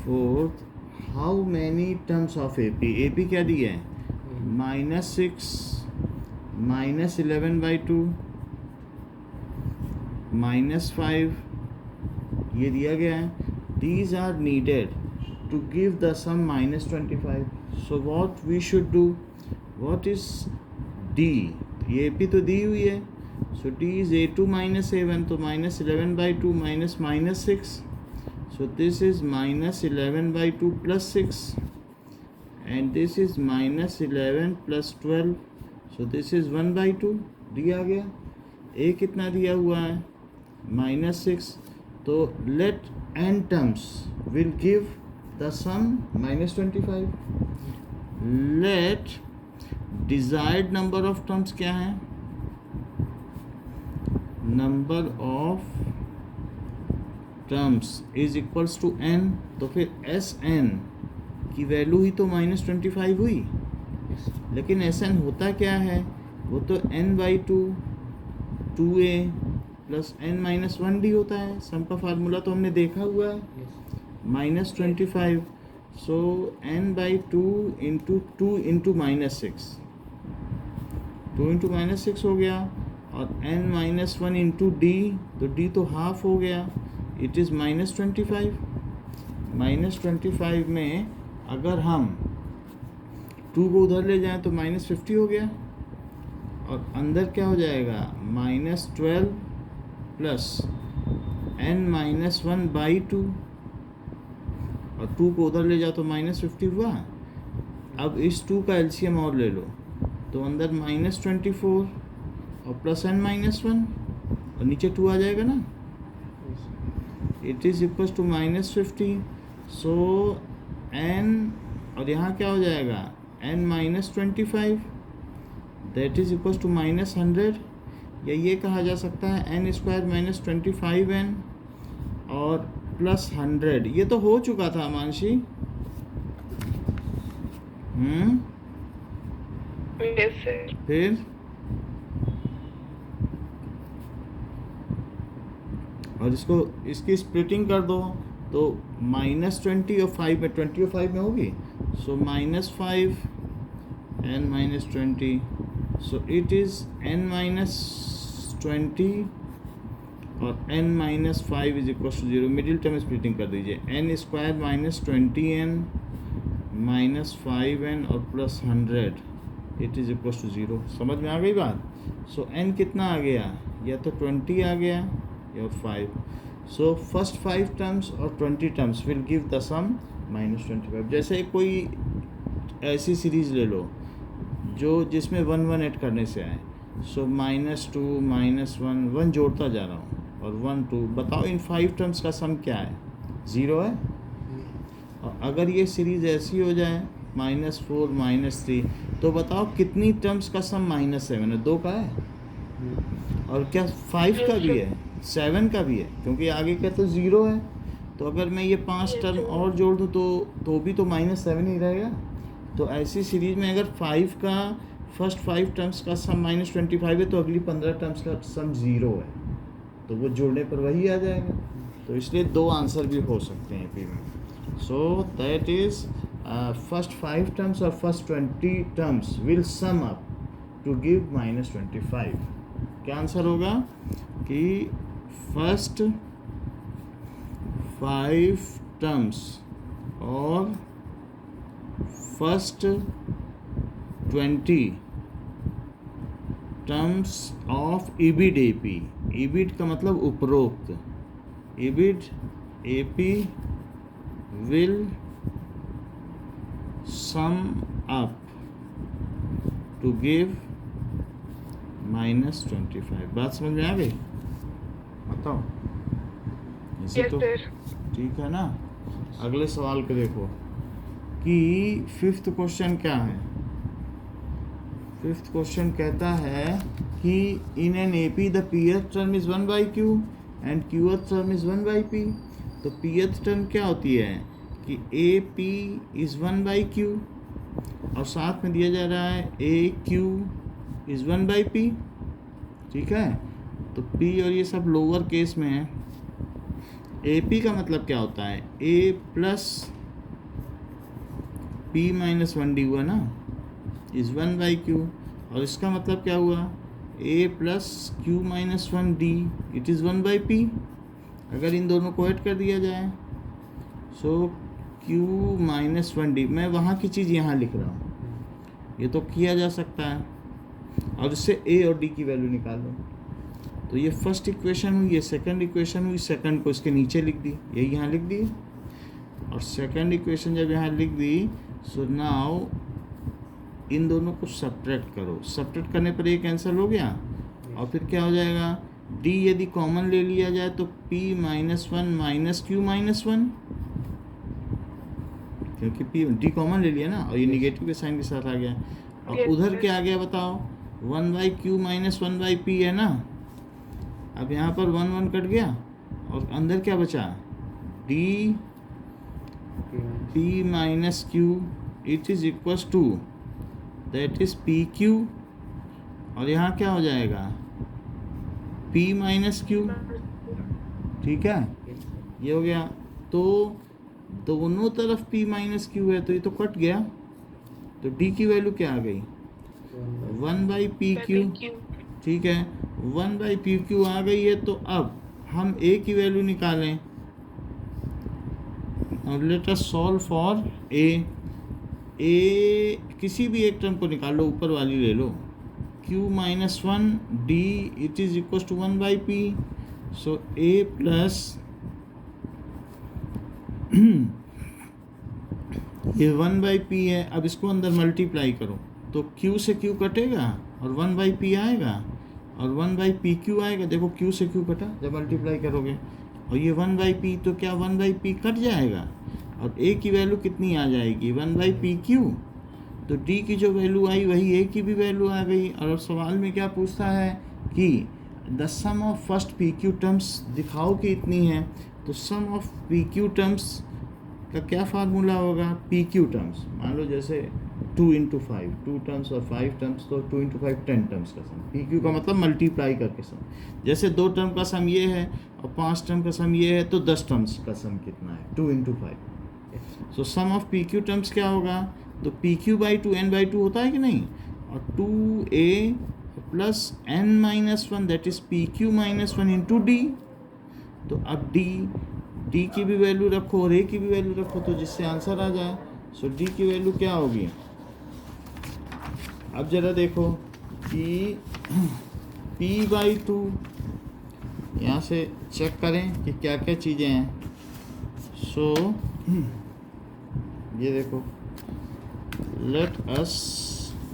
Fourth, how many terms of AP? AP क्या दिया है? -6, -11/2, -5 ये दिया गया है. These are needed to give the sum -25. So what we should do? What is D? ये AP तो दी हुई है. So D is A2 minus A1, तो -11/2 -6. So this is -11/2 plus 6, and this is -11 plus 12. So this is 1/2 दिया गया. A कितना दिया हुआ है? -6. तो let n terms will give the sum -25. Let desired number of terms क्या है? Number of terms is equals to n. तो फिर Sn की वैल्यू ही तो -25 हुई. लेकिन Sn होता क्या है? वो तो n/2 2a प्लस n-1d होता है. सम का फार्मूला तो हमने देखा हुआ है. -25. सो n/2 इंटू 2 इंटू -6, 2 इंटू -6 हो गया. और n-1 इंटू d, तो d तो हाफ हो गया. It is -25. -25 में अगर हम 2 को उधर ले जाएं तो -50 हो गया. और अंदर क्या हो जाएगा? -12 प्लस n-1/2. और 2 को उधर ले जाओ तो -50 हुआ. अब इस 2 का LCM और ले लो, तो अंदर -24 और प्लस n-1 और नीचे 2 आ जाएगा ना. It is equal to -50. So n और यहाँ क्या हो जाएगा? n-25, that is equal to -100. या ये कहा जा सकता है n² - 25n और प्लस 100. ये तो हो चुका था मानसी. Yes, sir. फिर और इसकी स्प्लिटिंग कर दो तो -20 और 5 में 20 और 5 में होगी. सो -5 n-20. So it is n-20 और n-5 is equal to 0. Middle term splitting कर दीजिए. n² - 20n -5n और plus 100 it is equal to 0. समझ में आ गई बात? सो n कितना आ गया? या तो 20 आ गया या 5. सो फर्स्ट 5 टर्म्स और 20 टर्म्स विल गिव द सम -25. जैसे कोई ऐसी सीरीज़ ले लो जो जिसमें 1 1 ऐड करने से आए. सो -2 -1 1 जोड़ता जा रहा हूँ और 1 2. बताओ इन 5 टर्म्स का सम क्या है? 0 है. और अगर ये सीरीज़ ऐसी हो जाए -4 -3, तो बताओ कितनी टर्म्स का सम -7 है? 2 का है. और क्या 5 का भी है, 7 का भी है, क्योंकि आगे का तो 0 है. तो अगर मैं ये 5 टर्म और जोड़ दूँ तो भी तो -7 ही रहेगा. तो ऐसी सीरीज़ में अगर 5 का फर्स्ट 5 टर्म्स का सम -25 है तो अगली 15 टर्म्स का सम 0 है. तो वो जोड़ने पर वही आ जाएगा. तो इसलिए 2 आंसर भी हो सकते हैं AP में. So that is first 5 terms और first 20 terms will sum up to give -25. क्या आंसर होगा? कि फर्स्ट 5 टर्म्स और first 20 terms of EBID AP. EBID का मतलब उपरोक्त. EBID AP will sum up to give -25. बात समझ में आ गई? बताओ. ऐसे Yes, तो sir. ठीक है ना. अगले सवाल को देखो कि 5th क्वेश्चन क्या है. 5th क्वेश्चन कहता है कि in an AP the pth term is 1/q and qth term is 1/p. तो pth टर्म क्या होती है कि AP इज 1/q और साथ में दिया जा रहा है AQ इज 1/p. ठीक है. तो P और ये सब लोअर केस में है. AP का मतलब क्या होता है? A plus p minus one D हुआ ना, इज वन बाई क्यू। और इसका मतलब क्या हुआ, a plus Q minus one D it is one by P. अगर इन दोनों को ऐड कर दिया जाए, सो q माइनस वन डी, मैं वहाँ की चीज़ यहाँ लिख रहा हूँ, ये तो किया जा सकता है। और इससे a और d की वैल्यू निकालो। तो ये फर्स्ट इक्वेशन हुई, ये सेकंड इक्वेशन हुई। सेकंड को इसके नीचे लिख दी, यही यहाँ लिख दी। और सेकंड इक्वेशन जब यहाँ लिख दी, सो नाउ इन दोनों को सब्ट्रैक्ट करो। सब्ट्रैक्ट करने पर ये कैंसिल हो गया। और फिर क्या हो जाएगा, d यदि कॉमन ले लिया जाए तो p minus one minus Q minus one, क्योंकि p d कॉमन ले लिया ना, और ये निगेटिव के साइन के साथ आ गया। और उधर क्या आ गया बताओ, one by Q minus one by P है ना। अब यहाँ पर वन वन कट गया और अंदर क्या बचा, D P minus Q it is equal to that is P Q. और यहाँ क्या हो जाएगा, p माइनस क्यू। ठीक है, ये हो गया। तो दोनों तरफ p माइनस क्यू है, तो ये तो कट गया। तो d की वैल्यू क्या आ गई, वन बाई पी क्यू। ठीक है, वन बाई पी क्यू आ गई है। तो अब हम a की वैल्यू निकालें। और let us solve for a किसी भी एक टर्म को निकाल लो, ऊपर वाली ले लो, q minus one D it is equal to one by P. So a plus ये वन बाई पी है। अब इसको अंदर मल्टीप्लाई करो तो q से q कटेगा और वन बाई पी आएगा और वन बाई पी क्यू आएगा। देखो q से q कटा जब मल्टीप्लाई करोगे, और ये वन बाई पी, तो क्या वन बाई पी कट जाएगा और a की वैल्यू कितनी आ जाएगी, वन बाई पी क्यू। तो d की जो वैल्यू आई वही a की भी वैल्यू आ गई। और सवाल में क्या पूछता है कि the sum of first P Q terms दिखाओ कि इतनी है। तो sum of P Q terms का क्या फार्मूला होगा, पी क्यू टर्म्स, मान लो जैसे 2 इंटू 5, 2 टर्म्स और 5 टर्म्स, तो 2 इंटू 5 10 टर्म्स का सम। पी क्यू का मतलब मल्टीप्लाई करके सम। जैसे 2 टर्म का सम ये है और 5 टर्म का सम ये है, तो 10 टर्म्स का सम कितना है, 2 into 5। So sum of P Q terms क्या होगा, तो P Q by two N by two होता है कि नहीं, और 2a plus N minus one that is P Q minus one into D. तो अब डी की भी वैल्यू रखो और a की भी वैल्यू रखो, तो जिससे आंसर आ जाए। सो d की वैल्यू क्या होगी, अब जरा देखो कि p बाई टू, यहाँ से चेक करें कि क्या क्या चीज़ें हैं। सो ये देखो, लेट अस,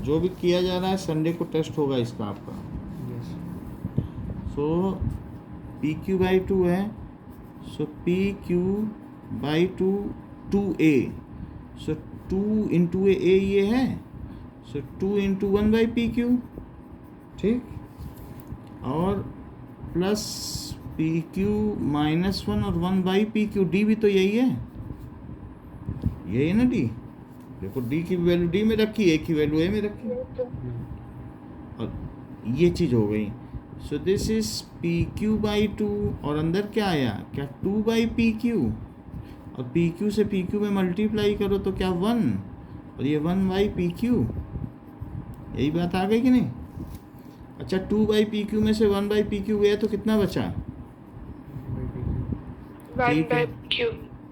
जो भी किया जा रहा है संडे को टेस्ट होगा इसका आपका। So P Q by two है, so P Q by two 2a, so 2 into a ये है, so 2 into one by P Q. ठीक, और plus P Q minus one और one by P Q, D भी तो यही है, यही है ना डी। देखो डी की वैल्यू डी में रखी, ए की वैल्यू ए में रखी, और ये चीज़ हो गई। So this is P Q by to, और अंदर क्या आया, क्या 2 बाई पी क्यू, और पी क्यू से पी क्यू में मल्टीप्लाई करो तो क्या 1, और ये 1 बाई पी क्यू। यही बात आ गई कि नहीं। अच्छा, 2 बाई पी क्यू में से 1 बाई पी क्यू गया तो कितना बचा, 1 बाई क्यू।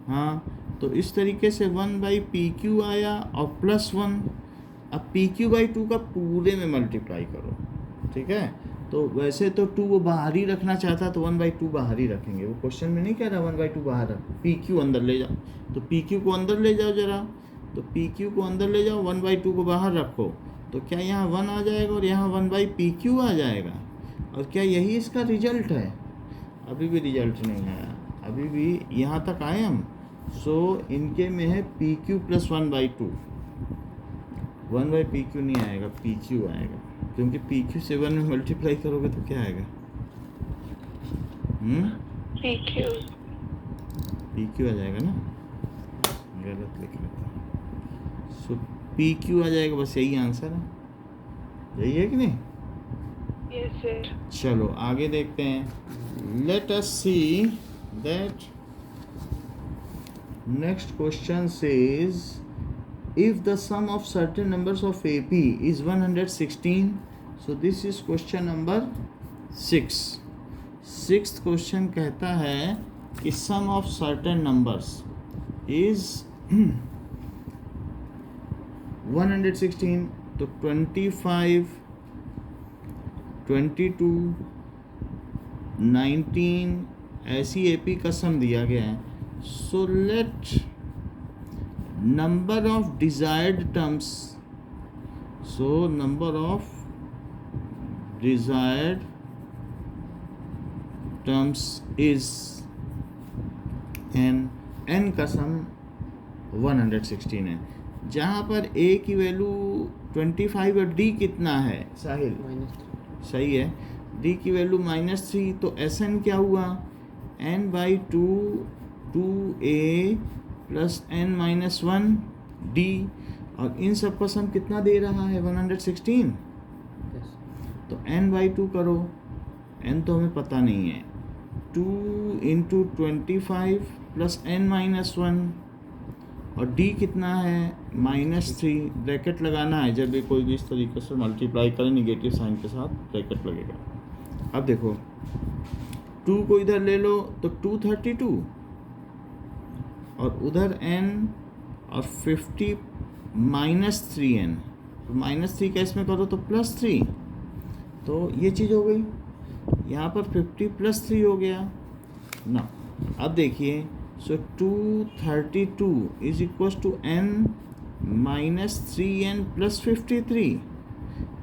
हाँ, तो इस तरीके से 1 बाई पी क्यू आया और प्लस 1। अब पी क्यू बाई टू का पूरे में मल्टीप्लाई करो। ठीक है, तो वैसे तो 2 वो बाहर ही रखना चाहता, तो 1 बाई टू बाहर ही रखेंगे। वो क्वेश्चन में नहीं कह रहा 1 बाई टू बाहर रख, पी क्यू अंदर ले जाओ। तो पी क्यू को अंदर ले जाओ जरा, तो पी क्यू को अंदर ले जाओ, 1 बाई टू को बाहर रखो, तो क्या यहाँ 1 आ जाएगा और यहाँ 1 बाई पी क्यू आ जाएगा। और क्या यही इसका रिजल्ट है, अभी भी रिजल्ट नहीं आया, अभी भी यहाँ तक आए हम। सो इनके में है P Q plus 1 by two, 1 by P Q नहीं आएगा, पी क्यू आएगा, क्योंकि पी क्यू से 1 में मल्टीप्लाई करोगे तो क्या आएगा, पी क्यू आ जाएगा ना, गलत लिख लेता। सो पी क्यू आ जाएगा, बस यही आंसर है, यही है कि नहीं। Yes sir. चलो आगे देखते हैं। Let us see that next question says if the sum of certain numbers of AP is 116, so this is question number 6. Sixth question कहता है कि sum of certain numbers is 116, तो 25, 22, 19 ऐसी AP का सम दिया गया है. So let number of desired terms, so number of desired terms is n का सम 116 है. जहाँ पर a की वैल्यू 25 और d कितना है साहिल? सही है, d की वैल्यू -3, तो Sn क्या हुआ? n/2 2a plus n-1 d, और इन सब का सम कितना दे रहा है? 116. तो n/2 करो, n तो हमें पता नहीं है, 2 × 25 प्लस n-1, और d कितना है? -3. ब्रैकेट लगाना है, जब भी कोई भी इस तरीके से मल्टीप्लाई करें निगेटिव साइन के साथ ब्रैकेट लगेगा. अब देखो 2 को इधर ले लो तो 232, और उधर n और 50 -3n, तो -3 का इसमें करो तो +3, तो ये चीज़ हो गई. यहाँ पर 50 + 3 हो गया ना. अब देखिए, so 232 is equal to n -3n + 53.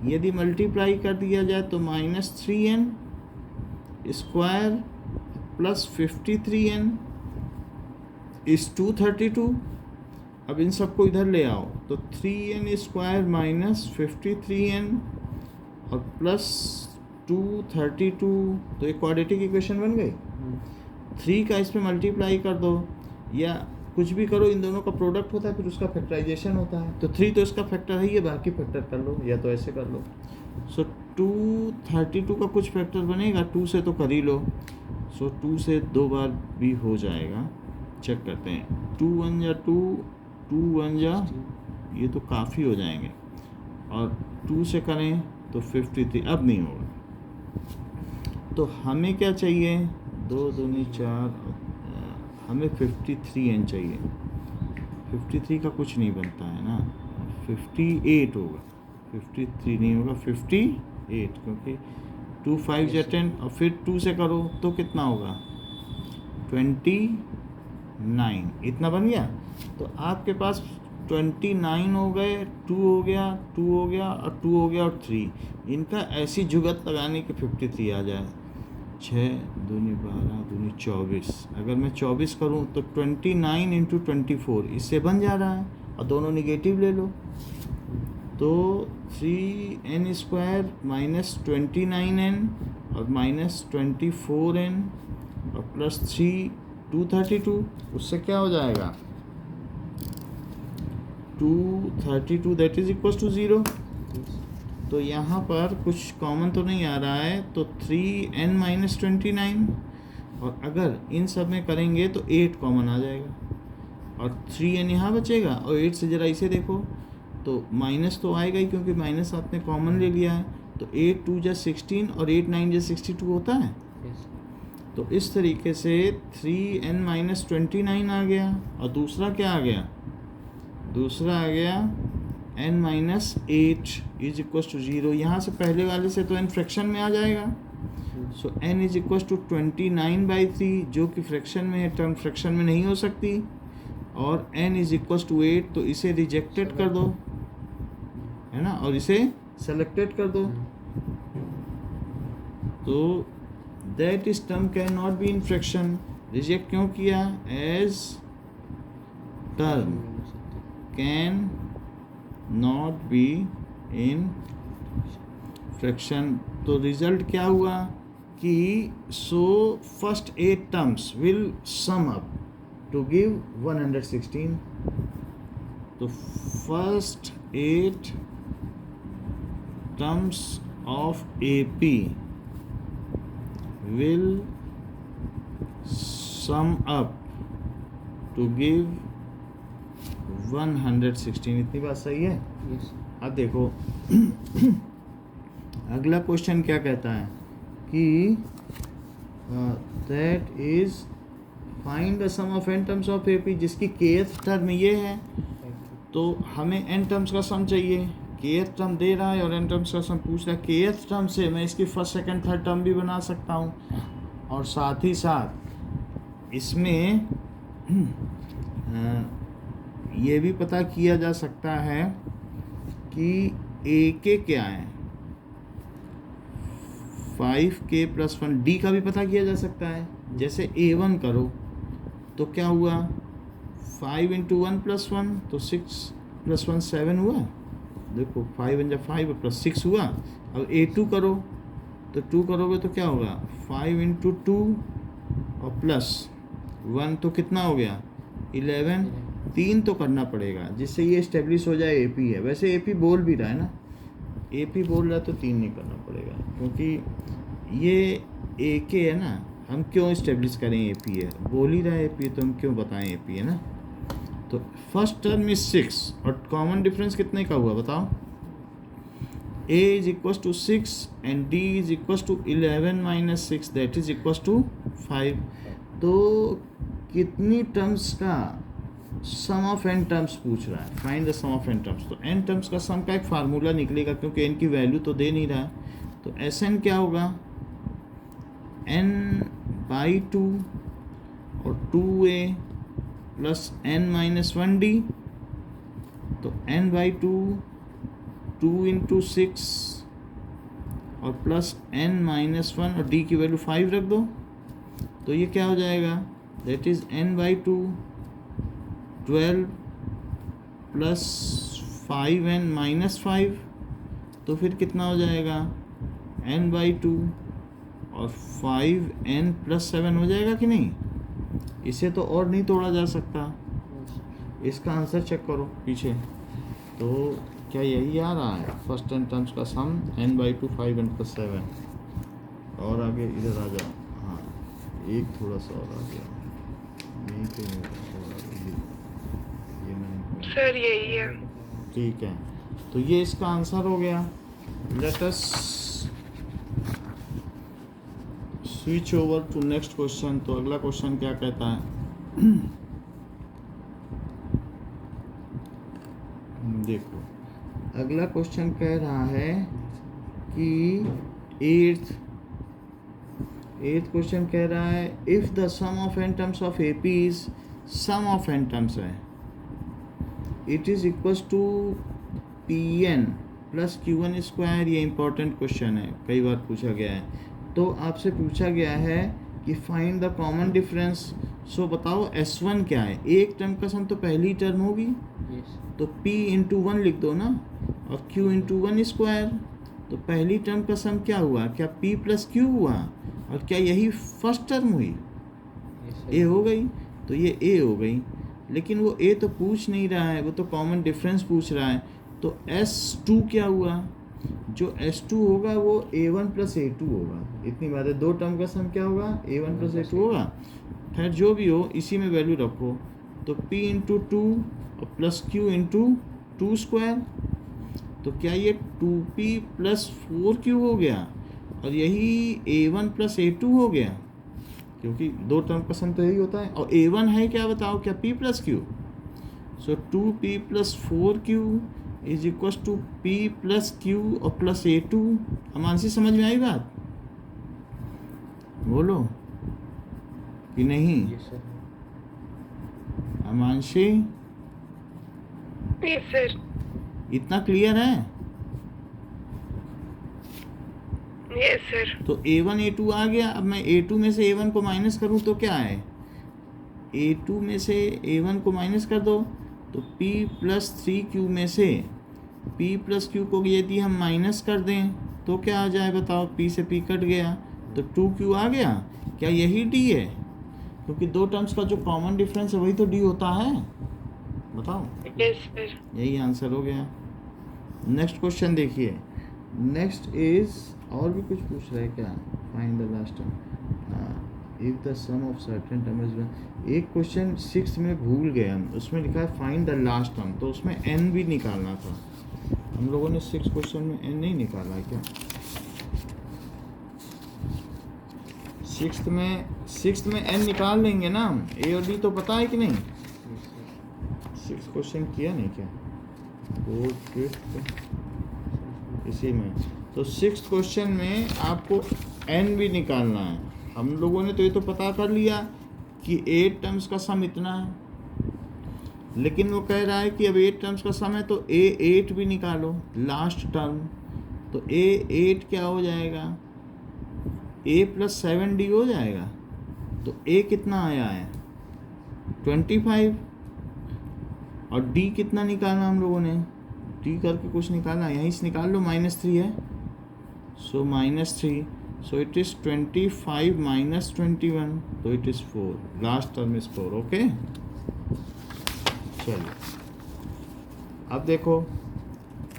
यदि मल्टीप्लाई कर दिया जाए तो -3n स्क्वायर प्लस 53n इस 232. अब इन सबको इधर ले आओ तो 3n स्क्वायर -53n और प्लस 232, तो एक क्वाड्रेटिक इक्वेशन बन गई. 3 का इसमें मल्टीप्लाई कर दो, या कुछ भी करो, इन दोनों का प्रोडक्ट होता है, फिर उसका फैक्टराइजेशन होता है. तो 3 तो इसका फैक्टर है, ये बाकी फैक्टर कर लो, या तो ऐसे कर लो. सो 232 का कुछ फैक्टर बनेगा, 2 से तो कर ही लो. सो 2 से 2 बार भी हो जाएगा. चेक करते हैं, 2 1 जा 2, 2 1 जा, ये तो काफ़ी हो जाएंगे, और 2 से करें तो 53. अब नहीं होगा, तो हमें क्या चाहिए? 2 दूनी 4, हमें 53n चाहिए. 53 का कुछ नहीं बनता है ना, 58 होगा, 53 नहीं होगा, 58, क्योंकि 2 5 या 10, और फिर 2 से करो तो कितना होगा? 29. इतना बन गया. तो आपके पास 29 हो गए, 2 हो गया, 2 हो गया, और 2 हो गया, और 3. इनका ऐसी जुगत लगाने के 53 आ जाए. 6 दूनी 12 दूनी 24. अगर मैं 24 करूं तो 29 × 24 इससे बन जा रहा है, और दोनों निगेटिव ले लो, तो 3n स्क्वायर -29n और -24n और प्लस 3 232. उससे क्या हो जाएगा? 232 दैट इज इक्वल टू 0. तो यहाँ पर कुछ कॉमन तो नहीं आ रहा है, तो 3n - 29, और अगर इन सब में करेंगे तो 8 कॉमन आ जाएगा, और 3n यहाँ बचेगा, और 8 से ज़रा इसे देखो तो माइनस तो आएगा ही, क्योंकि माइनस आपने कॉमन ले लिया है. तो 8 2 जा 16 और 8 9 जा 62 होता है. तो इस तरीके से 3n - 29 आ गया, और दूसरा क्या आ गया? दूसरा आ गया n - 8 इज इक्वल टू 0. यहाँ से पहले वाले से तो n फ्रैक्शन में आ जाएगा. सो n इज इक्वल टू 29/3, जो कि फ्रैक्शन में है, टर्म फ्रैक्शन में नहीं हो सकती, और n इज इक्वल टू 8, तो इसे रिजेक्टेड कर दो, है ना, और इसे सेलेक्टेड कर दो. तो that is term can not be in fraction. Reject क्यों किया? As term can not be in fraction. तो रिजल्ट क्या हुआ कि so first 8 terms will sum up to give 116. तो first 8 terms of AP will sum up to give 116। इतनी बात सही है। यस अब देखो अगला क्वेश्चन क्या कहता है कि that is find the sum of N terms of AP, जिसकी केथ टर्म ये है तो हमें एन टर्म्स का सम चाहिए। केथ टर्म दे रहा है और एन टर्म्स का सम पूछ रहा है। केथ टर्म से मैं इसकी फर्स्ट सेकंड थर्ड टर्म भी बना सकता हूँ और साथ ही साथ इसमें ये भी पता किया जा सकता है कि ए के क्या है, 5k + 1। डी का भी पता किया जा सकता है। जैसे A1 करो तो क्या हुआ, 5 × 1 + 1 तो 6 + 1 7 हुआ। देखो 5 × 5 + 6 हुआ। अब A2 करो तो 2 करोगे तो क्या होगा, 5 × 2 और +1 तो कितना हो गया 11। 3 तो करना पड़ेगा जिससे ये इस्टेब्लिश हो जाए एपी है। वैसे एपी बोल भी रहा है ना, एपी बोल रहा है तो 3 नहीं करना पड़ेगा क्योंकि ये ए के है ना। हम क्यों इस्टेब्लिश करें एपी है, बोल ही रहा है एपी है तो हम क्यों बताएं एपी है ना। तो फर्स्ट टर्म इज 6 और कॉमन डिफरेंस कितने का हुआ बताओ। a = 6 and d = 11 - 6 that is = 5। तो कितनी टर्म्स का सम ऑफ एन टर्म्स पूछ रहा है, find the sum of N terms. तो एन टर्म्स का सम का एक फार्मूला निकलेगा क्योंकि एन की वैल्यू तो दे नहीं रहा है। तो एस एन क्या होगा, n/2 और 2a + n-1d। तो n/2 2 × 6 और प्लस n-1 और d की वैल्यू 5 रख दो तो ये क्या हो जाएगा, दैट इज n/2 12 + 5n - 5। तो फिर कितना हो जाएगा, n/2 और 5n + 7 हो जाएगा कि नहीं। इसे तो और नहीं तोड़ा जा सकता। इसका आंसर चेक करो पीछे, तो क्या यही आ रहा है फर्स्ट एन टर्म्स का सम n/2 5n + 7। और आगे इधर आ जाओ, हाँ एक थोड़ा सा और आ गया, यहीं पे और आगे ये मैंने, सर यही है। ठीक है। तो ये इसका आंसर हो गया। Let us switch over to next question. तो अगला क्वेश्चन क्या कहता है देखो अगला क्वेश्चन कह रहा है कि एट्थ क्वेश्चन कह रहा है if the sum of N terms of AP is, sum of N terms है, it is equals to Pn + Q1²। ये इंपॉर्टेंट क्वेश्चन है, कई बार पूछा गया है। तो आपसे पूछा गया है कि फाइंड द कॉमन डिफरेंस। सो बताओ S1 क्या है, एक टर्म का सम तो पहली टर्म होगी तो P × 1 लिख दो ना, और Q × 1²। तो पहली टर्म का सम क्या हुआ, क्या P + Q हुआ, और क्या यही फर्स्ट टर्म हुई, A हो गई। तो ये A हो गई, लेकिन वो A तो पूछ नहीं रहा है, वो तो कॉमन डिफरेंस पूछ रहा है। तो S2 क्या हुआ, जो S2 होगा वो A1 + A2 होगा। इतनी बात है, दो टर्म का सम क्या होगा, A1 + A2 होगा। खैर जो भी हो इसी में वैल्यू रखो। तो P × 2 और प्लस Q × 2²। तो क्या ये 2P + 4Q हो गया और यही A1 + A2 हो गया, क्योंकि दो टर्म का सम तो यही होता है। और A1 है क्या बताओ, क्या P + Q। सो 2P + 4Q = P + Q और प्लस A2। अमानसी समझ में आई बात, बोलो कि नहीं। अमानसी यस सर। इतना क्लियर है। Yes sir. तो A1 A2 आ गया। अब मैं A2 में से A1 को माइनस करूं तो क्या है, A2 में से A1 को माइनस कर दो तो P + 3Q में से P + Q को यदि हम माइनस कर दें तो क्या आ जाए बताओ, P से P कट गया तो 2Q आ गया। क्या यही D है, क्योंकि दो टर्म्स का जो कॉमन डिफरेंस है वही तो D होता है, बताओ। Yes sir. यही आंसर हो गया। नेक्स्ट क्वेश्चन देखिए। नेक्स्ट इज, और भी कुछ पूछ रहे हैं क्या, find the last term. If the sum of certain term is, एक क्वेश्चन 6 में भूल गए हम, उसमें लिखा है फाइंड द लास्ट टर्म, तो उसमें n भी निकालना था। हम लोगों ने 6 क्वेश्चन में n नहीं निकाला है क्या? सिक्स्थ में n निकाल लेंगे ना हम, a और b तो पता है कि नहीं? 6 क्वेश्चन किया नहीं क्या? 4th 5th इसी में, तो 6th क्वेश्चन में आपको n भी निकालना है। हम लोगों ने तो ये तो पता कर लिया कि 8 टर्म्स का सम इतना है, लेकिन वो कह रहा है कि अब 8 टर्म्स का सम है तो a8 भी निकालो लास्ट टर्म, तो a8 क्या हो जाएगा? a + 7d हो जाएगा। तो a कितना आया है? 25, और d कितना निकालना हम लोगों ने? d करके कुछ निकालना, यहीं से निकाल लो, -3 है, सो -3, so it is 25 minus 21, so it is 4, last term is 4, okay? चलिए अब देखो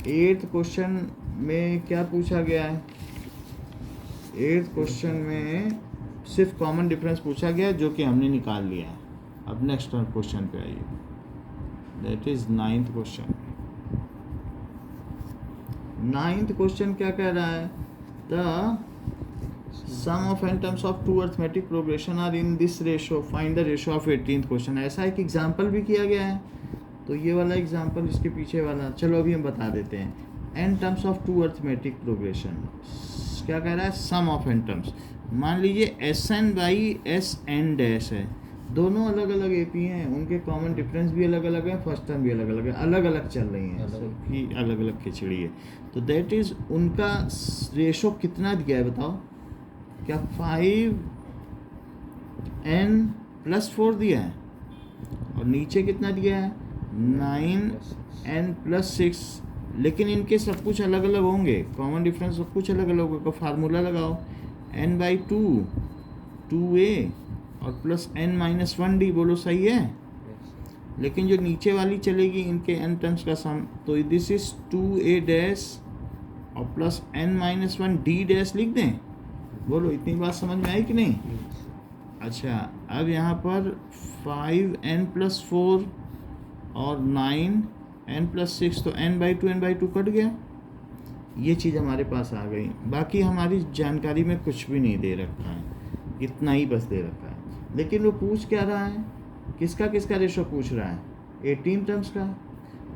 8th क्वेश्चन में क्या पूछा गया है। 8th क्वेश्चन में सिर्फ कॉमन डिफरेंस पूछा गया जो कि हमने निकाल लिया है। अब नेक्स्ट क्वेश्चन पे आइए, that is 9th question. 9th question क्या कह रहा है? The sum of n terms of 2 arithmetic progression are in this ratio, find the ratio of 18th question. ऐसा एक एग्जाम्पल भी किया गया है, तो ये वाला एग्जाम्पल, इसके पीछे वाला चलो अभी हम बता देते हैं। n terms of 2 arithmetic progression क्या कह रहा है? Sum of n terms. मान लीजिए Sn/Sn' है, दोनों अलग अलग एपी हैं, उनके कॉमन डिफरेंस भी अलग अलग है, फर्स्ट टर्म भी अलग अलग है, अलग अलग चल रही हैं, सबकी अलग अलग खिचड़ी है। तो दैट इज उनका रेशो कितना दिया है बताओ? क्या 5n+4 दिया है, और नीचे कितना दिया है? 9n+6, लेकिन इनके सब कुछ अलग अलग होंगे, कॉमन डिफरेंस सब कुछ अलग अलग होगा। फार्मूला लगाओ, n/2 2a और +n-1d, बोलो सही है? लेकिन जो नीचे वाली चलेगी इनके n टर्म्स का सम, तो दिस इज 2a' और +n-1d' लिख दें। बोलो इतनी बात समझ में आई कि नहीं? अच्छा, अब यहाँ पर 5n+4 और 9n+6, तो n/2 कट गया, ये चीज़ हमारे पास आ गई। बाकी हमारी जानकारी में कुछ भी नहीं दे रखा है, इतना ही बस दे रखा है। लेकिन वो पूछ क्या रहा है? किसका किसका रेशो पूछ रहा है? 18 टर्म्स का।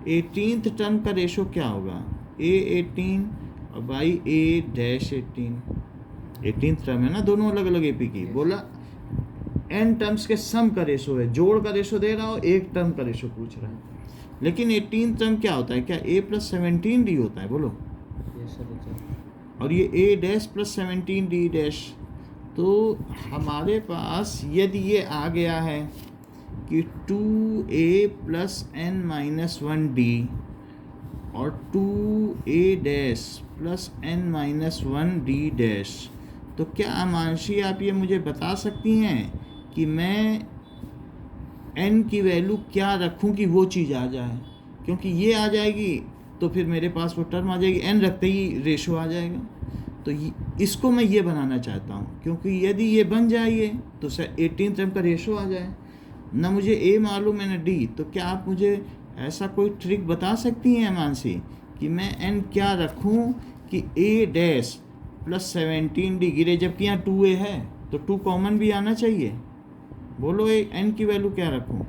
18th टर्म का रेशो क्या होगा? a18 और बाई a-18, 18th टर्म है ना, दोनों अलग अलग एपी की। बोला n टर्म्स के सम का रेशो है, जोड़ का रेशो दे रहा हो, एक टर्म का रेशो पूछ रहा है। लेकिन 18th टर्म क्या होता है? क्या a + 17d होता है? बोलो। और ये a' + 17d', तो हमारे पास यदि ये आ गया है कि 2a + n-1d और 2a' + n-1d', तो क्या आमांशी आप ये मुझे बता सकती हैं कि मैं n की वैल्यू क्या रखूं कि वो चीज़ आ जाए? क्योंकि ये आ जाएगी तो फिर मेरे पास वो टर्म आ जाएगी, n रखते ही रेशो आ जाएगा। तो इसको मैं ये बनाना चाहता हूँ, क्योंकि यदि ये बन जाए तो 18 टर्म का रेशो आ जाए। ना मुझे a मालूम है ना d, तो क्या आप मुझे ऐसा कोई ट्रिक बता सकती हैं मानसी कि मैं n क्या रखूँ कि a' + 17d गिरे, जबकि यहाँ 2a है तो 2 कॉमन भी आना चाहिए। बोलो n की वैल्यू क्या रखूँ?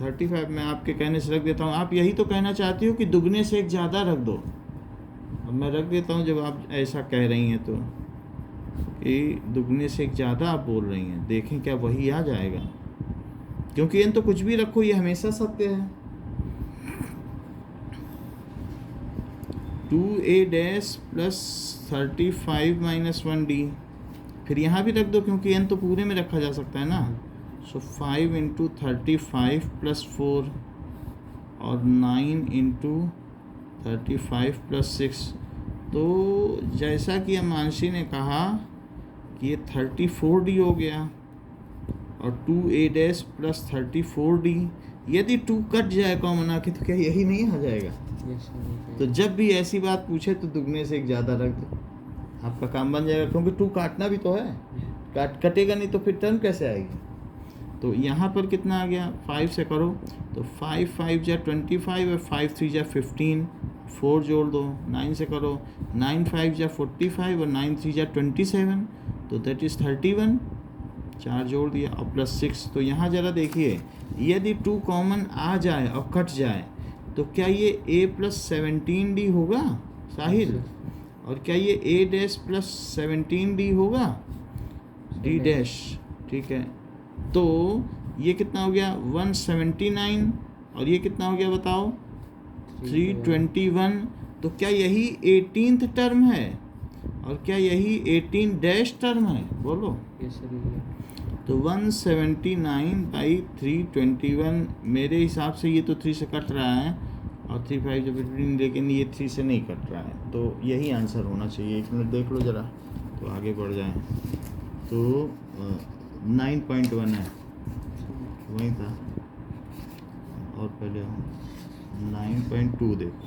35 मैं आपके कहने से रख देता हूँ। आप यही तो कहना चाहती हो कि दुगने से एक ज़्यादा रख दो। अब मैं रख देता हूँ, जब आप ऐसा कह रही हैं तो, कि दुगने से एक ज़्यादा आप बोल रही हैं, देखें क्या वही आ जाएगा, क्योंकि n तो कुछ भी रखो ये हमेशा सत्य है। 2a' + 35 - 1d, फिर यहाँ भी रख दो क्योंकि n तो पूरे में रखा जा सकता है ना। सो 5 × 35 + 4 और 9 × 35 + 6, तो जैसा कि अमांशी ने कहा कि ये 34d हो गया, और 2a' + 34d, यदि 2 कट जाए कॉमन आके तो क्या यही नहीं आ जाएगा? तो जब भी ऐसी बात पूछे तो दुगने से एक ज़्यादा रख दो, आपका काम बन जाएगा, क्योंकि 2 काटना भी तो है, कटेगा नहीं तो फिर टर्म कैसे आएगी। तो यहाँ पर कितना आ गया, 5 से करो तो 5 5 जा 25 और 5 3 जा 15, 4 जोड़ दो, 9 से करो 9 5 जा 45 और 9 3 जा 27, तो दैट इज़ 31, 4 जोड़ दिया और प्लस 6। तो यहाँ ज़रा देखिए, यदि 2 कॉमन आ जाए और कट जाए तो क्या ये a प्लस 17d होगा साहिल, और क्या ये a डैश प्लस 17d होगा d डैश, ठीक है। तो ये कितना हो गया 179 और ये कितना हो गया बताओ 321। तो क्या यही 18th टर्म है और क्या यही 18 डैश टर्म है, बोलो। तो 179/321 मेरे हिसाब से ये तो 3 से कट रहा है और 3 5 जब 15, लेकिन ये 3 से नहीं कट रहा है, तो यही आंसर होना चाहिए। 1 मिनट देख लो ज़रा तो आगे बढ़ जाएं। तो 9.1 है, वही था, और पहले 9.2 देखो,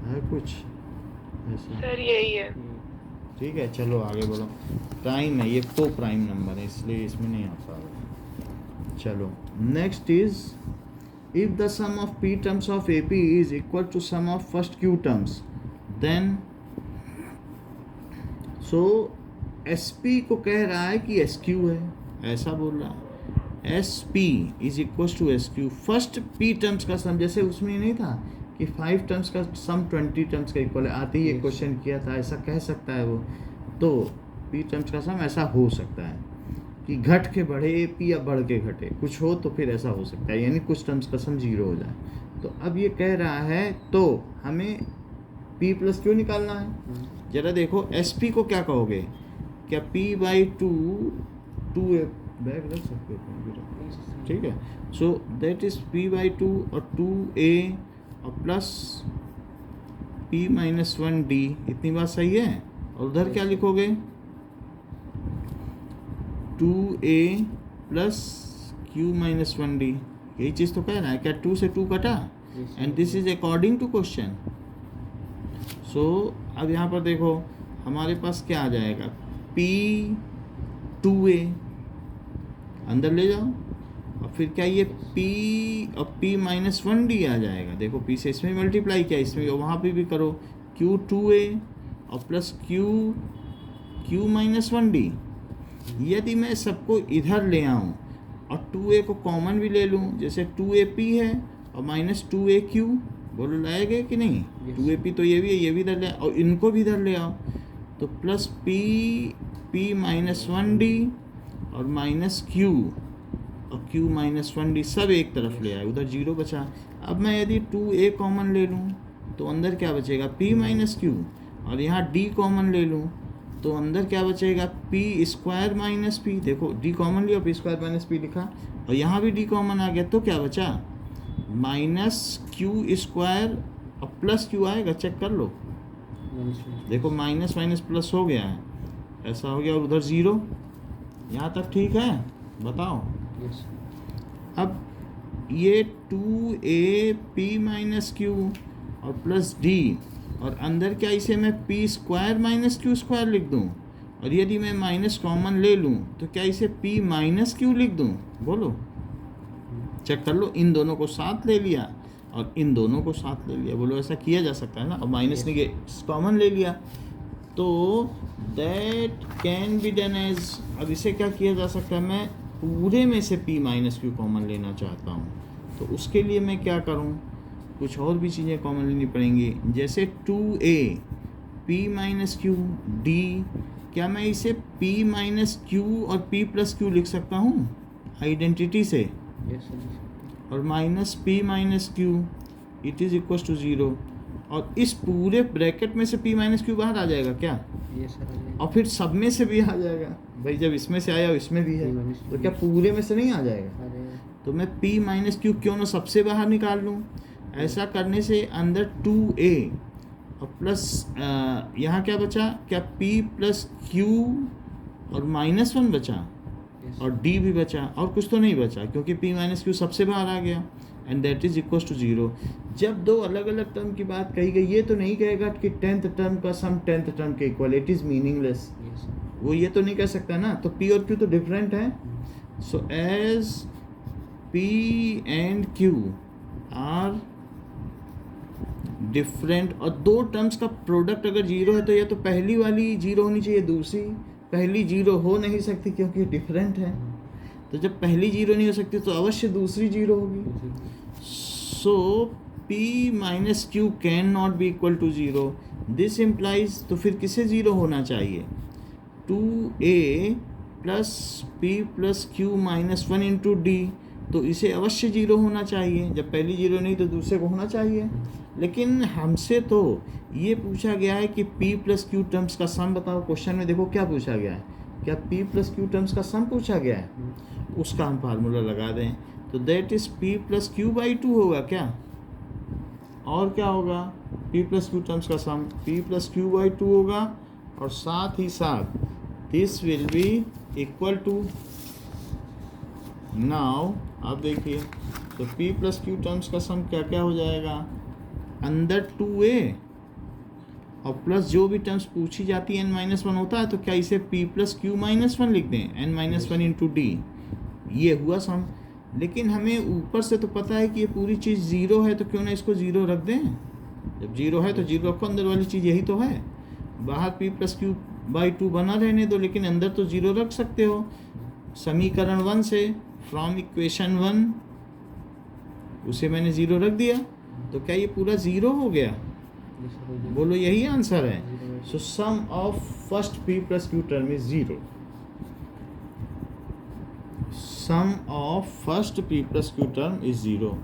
है कुछ ऐसा, सर यही है। ठीक है। चलो आगे बढ़ो। प्राइम है ये, को प्राइम नंबर है, इसलिए इसमें नहीं आता है। चलो next is, if the sum of p terms of AP is equal to sum of first q terms, then so SP को कह रहा है कि SQ है, ऐसा बोल रहा है। SP is equal to SQ, first p terms का सम, जैसे उसमें नहीं था कि 5 टर्म्स का सम 20 टर्म्स का इक्वल है, आते ही एक क्वेश्चन किया था, ऐसा कह सकता है वो। तो p टर्म्स का सम ऐसा हो सकता है कि घट के बढ़े p या बढ़ के घटे, कुछ हो तो फिर ऐसा हो सकता है, यानी कुछ टर्म्स का सम 0 हो जाए। तो अब ये कह रहा है तो हमें p प्लस क्यों निकालना है। जरा देखो SP को क्या कहोगे, क्या p/2 2a बैग रख सकते हो, ठीक है। सो दैट इज p/2 और 2a और प्लस p-1d, इतनी बात सही है। और उधर क्या लिखोगे 2a प्लस q-1d, यही चीज़ तो कह रहा है। क्या 2 से 2 कटा, and this is according to question. सो अब यहाँ पर देखो हमारे पास क्या आ जाएगा, p2a अंदर ले जाओ, और फिर क्या ये p और p-1d आ जाएगा। देखो p से इसमें मल्टीप्लाई किया, इसमें वहाँ पे भी करो, q2a और प्लस q-1d। यदि मैं सबको इधर ले आऊँ और 2a को कॉमन भी ले लूँ, जैसे 2ap है और माइनस 2aq, बोलो लाएगा कि नहीं। 2ap तो ये भी है, ये भी इधर ले, और इनको भी इधर ले आओ, तो प्लस p-1d और माइनस q और q-1d सब एक तरफ ले आए, उधर 0 बचा। अब मैं यदि 2a कॉमन ले लूँ तो अंदर क्या बचेगा p-q, और यहाँ d कॉमन ले लूँ तो अंदर क्या बचेगा p² - p। देखो d कॉमन लिया, p² - p लिखा, और यहाँ भी d कॉमन आ गया, तो क्या बचा -q² और प्लस q आएगा, चेक कर लो। देखो माइनस माइनस प्लस हो गया है, ऐसा हो गया, और उधर 0। यहाँ तक ठीक है, बताओ। अब ये 2a p-q और प्लस d, और अंदर क्या इसे मैं p² - q² लिख दूँ, और यदि मैं माइनस कॉमन ले लूँ तो क्या इसे p-q लिख दूँ, बोलो। चेक कर लो, इन दोनों को साथ ले लिया और इन दोनों को साथ ले लिया, बोलो ऐसा किया जा सकता है ना। और माइनस नहीं कॉमन ले लिया, तो that can be done as, अब इसे क्या किया जा सकता है, मैं पूरे में से p-q कॉमन लेना चाहता हूँ, तो उसके लिए मैं क्या करूँ, कुछ और भी चीज़ें कॉमन लेनी पड़ेंगी, जैसे 2a p-q d, क्या मैं इसे p-q और p+q लिख सकता हूँ आइडेंटिटी से, और minus p-q it is equal to 0, और इस पूरे ब्रैकेट में से p-q बाहर आ जाएगा क्या, और फिर सब में से भी आ जाएगा भाई, जब इसमें से आया और इसमें भी है तो क्या पूरे में से नहीं आ जाएगा। तो मैं p-q क्यों ना सबसे बाहर निकाल लूँ। ऐसा करने से अंदर 2a और प्लस यहाँ क्या बचा, क्या p+q और -1 बचा, और d भी बचा, और कुछ तो नहीं बचा, क्योंकि p-q सबसे बाहर आ गया। And that is equal to 0। जब दो अलग अलग टर्म की बात कही गई, ये तो नहीं कहेगा कि 10th टर्म का सम 10th टर्म के इक्वल, इट इज़ मीनिंगलेस। वो ये तो नहीं कह सकता ना, तो P और Q तो डिफरेंट है। So as P and Q are different, और दो टर्म्स का प्रोडक्ट अगर जीरो है तो या तो पहली वाली जीरो होनी चाहिए, दूसरी पहली जीरो हो नहीं सकती क्योंकि डिफरेंट है। तो जब पहली जीरो नहीं हो सकती तो अवश्य दूसरी जीरो होगी। So P minus Q can not be equal to 0, this implies, तो फिर किसे ज़ीरो होना चाहिए? 2A plus P plus Q minus 1 into D, तो इसे अवश्य जीरो होना चाहिए। जब पहली जीरो नहीं तो दूसरे को होना चाहिए। लेकिन हमसे तो ये पूछा गया है कि P प्लस Q टर्म्स का सम बताओ। क्वेश्चन में देखो क्या पूछा गया है, क्या P प्लस Q टर्म्स का सम पूछा गया है? उसका हम फार्मूला लगा दें, तो that is P plus Q by 2 होगा क्या, और क्या होगा? P प्लस Q टर्म्स का sum P plus Q by 2 होगा, और साथ ही साथ this will be equal to, now आप देखिए, तो P प्लस Q टर्म्स का सम क्या क्या हो जाएगा? अंदर 2A और प्लस जो भी टर्म्स पूछी जाती है n-1 होता है, तो क्या इसे P प्लस Q माइनस 1 लिख दें, n-1 इंटू D, ये हुआ सम। लेकिन हमें ऊपर से तो पता है कि ये पूरी चीज़ ज़ीरो है, तो क्यों ना इसको ज़ीरो रख दें। जब ज़ीरो है तो ज़ीरो रखो, अंदर वाली चीज़ यही तो है। बाहर P प्लस Q बाई 2 बना रहने दो, लेकिन अंदर तो ज़ीरो रख सकते हो। समीकरण 1 से, फ्रॉम इक्वेशन 1, उसे मैंने ज़ीरो रख दिया, तो क्या ये पूरा ज़ीरो हो गया? बोलो यही आंसर है। So sum of first P plus Q term is 0। Sum of first P plus Q term is 0।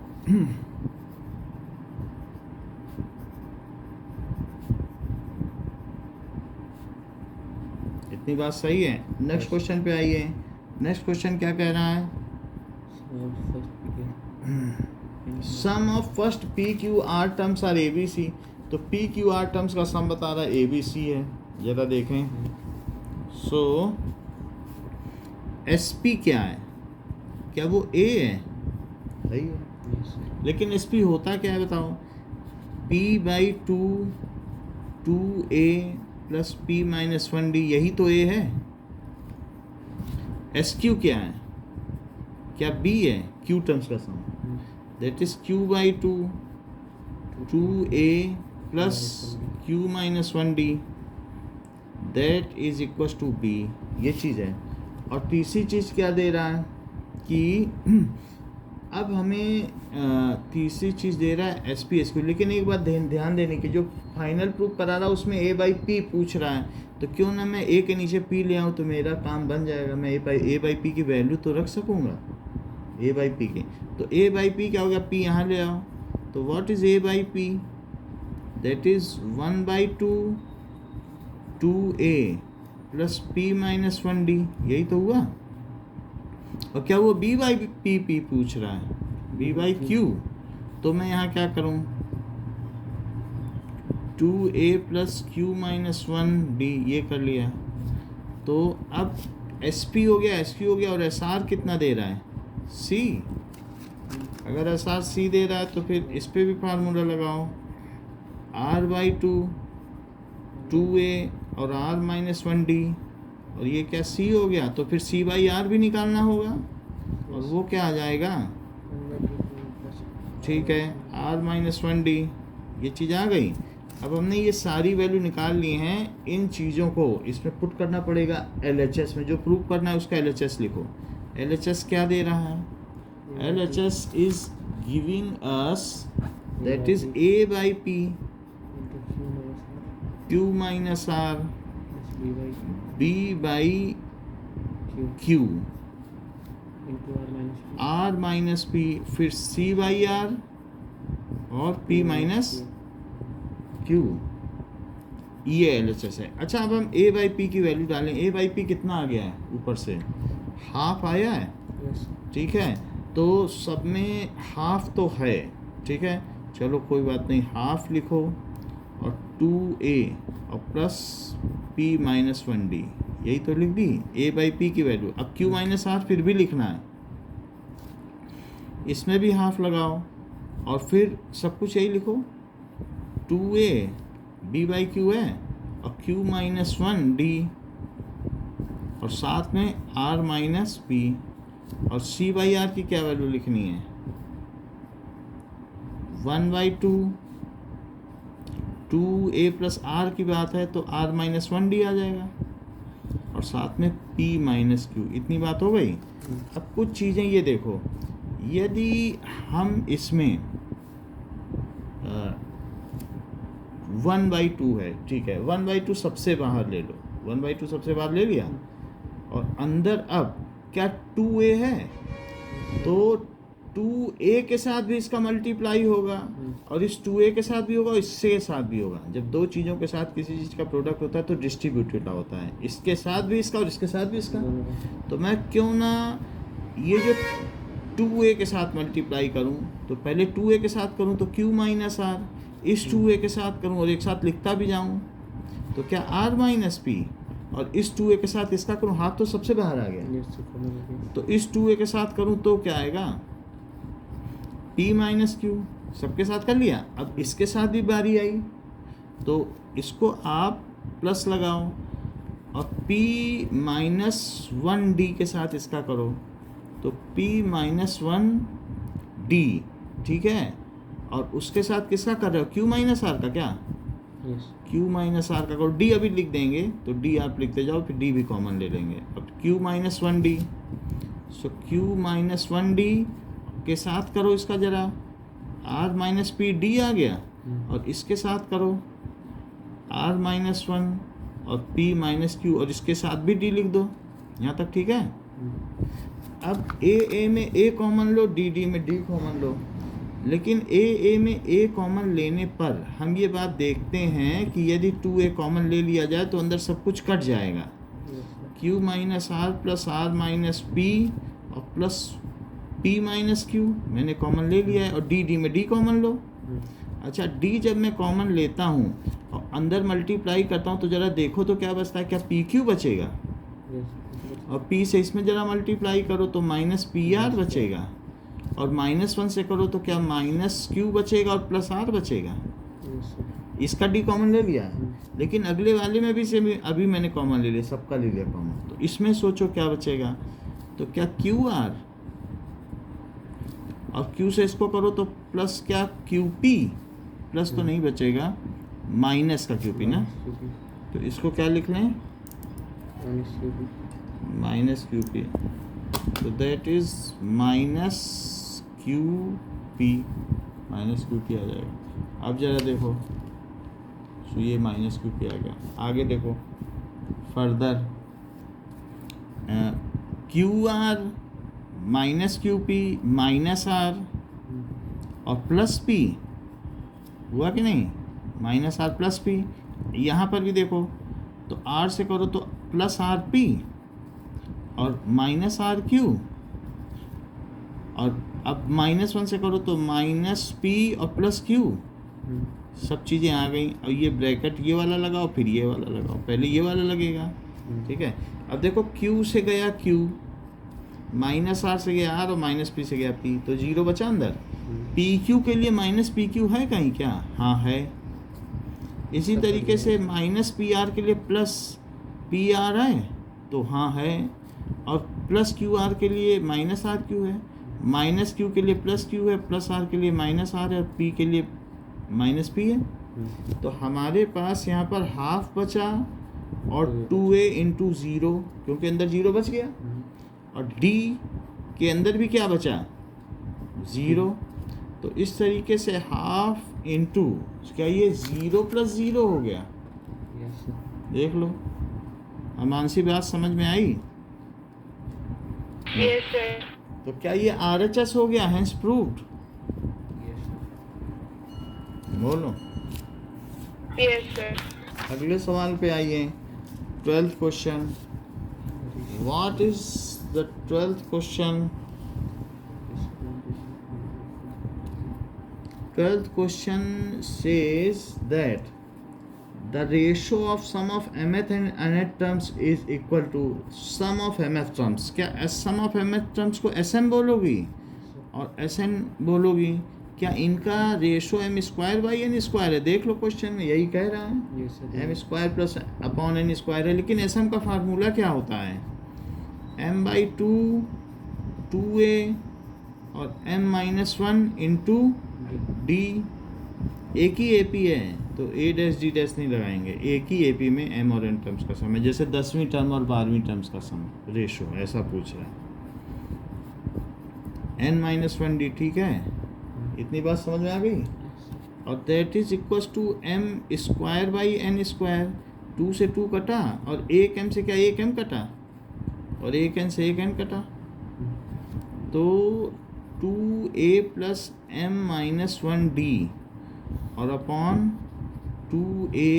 इतनी बात सही है। नेक्स्ट क्वेश्चन पे आइए। नेक्स्ट क्वेश्चन क्या कह रहा है? Sum of first P Q R terms are ABC, तो P Q R टर्म्स का सम बता रहा है ABC है, ज़रा देखें। सो SP क्या है? क्या वो A है? सही है। लेकिन SP होता क्या है बताओ? P by 2 2A plus P minus 1D, यही तो A है। SQ क्या है? क्या B है? Q टर्म्स का sum, that is Q by 2 2A plus Q minus 1D, that is equal to B, ये चीज़ है। और तीसरी चीज़ क्या दे रहा है कि अब हमें तीसरी चीज़ दे रहा है SP SQ, लेकिन एक बात ध्यान देने की, जो फाइनल प्रूफ करा रहा है उसमें A बाई P पूछ रहा है, तो क्यों ना मैं A के नीचे P ले आऊँ, तो मेरा काम बन जाएगा। मैं A बाई P की वैल्यू तो रख सकूँगा, A बाई P की। तो A बाई P क्या हो गया? P यहाँ ले आओ, तो what is A by P? That is 1 by 2 2A plus P minus 1D, यही तो हुआ। और क्या वो B बाई P पूछ रहा है, B बाई Q, तो मैं यहाँ क्या करूँ? 2A plus Q minus 1D, ये कर लिया। तो अब SP हो गया, SQ हो गया, और SR कितना दे रहा है? C। अगर SR C दे रहा है तो फिर इस पर भी फार्मूला लगाओ, R बाई 2 2A और R माइनस 1D, और ये क्या C हो गया, तो फिर C बाई R भी निकालना होगा, और वो क्या आ जाएगा? ठीक है, R माइनस 1D, ये चीज़ आ गई। अब हमने ये सारी वैल्यू निकाल ली हैं, इन चीज़ों को इसमें पुट करना पड़ेगा LHS में। जो प्रूव करना है उसका LHS लिखो। LHS क्या दे रहा है? LHS is giving us, that is A by P Q minus R B by Q R minus P, फिर C बाई R और P माइनस Q, ये LHS है। अच्छा, अब हम A बाई P की वैल्यू डालें। A बाई P कितना आ गया है? ऊपर से हाफ आया है, ठीक है, तो सब में हाफ तो है, ठीक है, चलो कोई बात नहीं, हाफ लिखो, और 2A और प्लस P माइनस 1D, यही तो लिख दी A बाई P की वैल्यू। अब Q माइनस R फिर भी लिखना है, इसमें भी हाफ लगाओ, और फिर सब कुछ यही लिखो, 2a b बाई क्यू है और q माइनस 1d और साथ में r माइनस p और c बाई आर की क्या वैल्यू लिखनी है, 1/2, 2a प्लस r की बात है तो r माइनस 1d आ जाएगा और साथ में p माइनस क्यू। इतनी बात हो गई। अब कुछ चीज़ें ये देखो, यदि हम इसमें 1/2 है, ठीक है, 1/2 सबसे बाहर ले लो, 1/2 सबसे बाहर ले लिया और अंदर अब क्या 2a है तो 2a के साथ भी इसका मल्टीप्लाई होगा और इस 2a के साथ भी होगा और इसके साथ भी होगा। जब दो चीज़ों के साथ किसी चीज़ का प्रोडक्ट होता है तो डिस्ट्रीब्यूटेड होता है, इसके साथ भी इसका और इसके साथ भी इसका। तो मैं क्यों ना ये जो 2a के साथ मल्टीप्लाई करूं, तो पहले 2a के साथ करूं तो q माइनस r, इस 2a के साथ करूं और एक साथ लिखता भी जाऊं तो क्या r माइनस p, और इस 2a के साथ इसका करूं, हाथ तो सबसे बाहर आ गया, तो इस 2a के साथ करूं तो क्या आएगा, p माइनस क्यू। सबके साथ कर लिया। अब इसके साथ भी बारी आई तो इसको आप प्लस लगाओ और p माइनस 1d के साथ इसका करो तो p माइनस 1d, ठीक है, और उसके साथ किसका कर रहे हो, q माइनस आर का, क्या q माइनस आर का करो, d अभी लिख देंगे तो d आप लिखते जाओ, फिर d भी कॉमन ले लेंगे। अब q माइनस 1d, सो q माइनस 1d के साथ करो इसका जरा, r माइनस पी डी आ गया और इसके साथ करो r माइनस 1 और p माइनस क्यू और इसके साथ भी d लिख दो। यहाँ तक ठीक है। अब a में a कॉमन लो, d में d कॉमन लो, लेकिन a में a कॉमन लेने पर हम ये बात देखते हैं कि यदि 2a कॉमन ले लिया जाए तो अंदर सब कुछ कट जाएगा, q minus R plus r minus p और प्लस p माइनस क्यू मैंने कॉमन ले लिया है और d में d कॉमन लो। अच्छा, d जब मैं कॉमन लेता हूँ और अंदर मल्टीप्लाई करता हूँ तो ज़रा देखो तो क्या बचता है, क्या पी क्यू बचेगा, और p से इसमें ज़रा मल्टीप्लाई करो तो माइनस पी आर बचेगा और -1 से करो तो क्या माइनस क्यू बचेगा और प्लस आर बचेगा। इसका d कॉमन ले लिया है, लेकिन अगले वाले में भी से अभी मैंने कॉमन ले लिया, सबका ले लिया कॉमन, तो इसमें सोचो क्या बचेगा, तो क्या क्यू आर और q से इसको करो तो प्लस क्या क्यू पी, प्लस तो नहीं बचेगा, माइनस का क्यू पी ना, तो इसको क्या लिख लें, माइनस क्यू पी, तो that is minus Q P, minus Q P आ जाएगा। अब जरा देखो, तो ये माइनस क्यू पी आ गया। आगे देखो further, Q R minus Q P minus R और प्लस पी हुआ कि नहीं, माइनस आर प्लस पी। यहाँ पर भी देखो तो आर से करो तो प्लस आर पी और माइनस आर क्यू, और अब -1 से करो तो माइनस पी और प्लस क्यू, सब चीज़ें आ गई। और ये ब्रैकेट ये वाला लगाओ फिर ये वाला लगाओ, पहले ये वाला लगेगा, ठीक है। अब देखो q से गया q, माइनस आर से गया आर और माइनस पी से गया पी, तो 0 बचा अंदर। पी क्यू के लिए माइनस पी क्यू है कहीं क्या, हाँ है। इसी तरीके से माइनस पी आर के लिए प्लस पी आर है तो हाँ है, और प्लस क्यू आर के लिए माइनस आर क्यू है, माइनस क्यू के लिए प्लस क्यू है, प्लस आर के लिए माइनस आर है और पी के लिए माइनस पी है। तो हमारे पास यहाँ पर हाफ बचा और 2a इंटू 0, क्योंकि अंदर 0 बच गया, और d के अंदर भी क्या बचा, 0। तो इस तरीके से हाफ इंटू क्या ये 0 प्लस 0 हो गया। देख लो, अमानसी बात समझ में आई। Yes sir. तो क्या ये RHS हो गया, हैंस प्रूव्ड। बोलो यस सर। अगले सवाल पे आइए, 12th question. What is the 12th question. 12th question says that the ratio of sum of mth and nth terms is equal to sum of mth terms। क्या sum of mth terms को sm बोलोगी और sn बोलोगी, क्या इनका ratio M square by N square है? देख लो question में यही कह रहा है, Yes, sir. M square plus upon N square है, लेकिन एस एम का फार्मूला क्या होता है? एम बाई टू ए और M minus one into D. एक ही ए पी है तो ए डैश डी डैश नहीं लगाएंगे, एक ही ए पी में एम और एन टर्म्स का सम है, जैसे 10वीं टर्म और 12वीं टर्म्स का सम रेशो, ऐसा पूछ रहा है। एन माइनस वन डी, ठीक है, इतनी बात समझ में आ गई। और that is equals to M square by N square, 2 से 2 कटा और एक एम से क्या एक एम कटा और एक एन से एक एन कटा, तो 2a plus m minus one d और upon 2a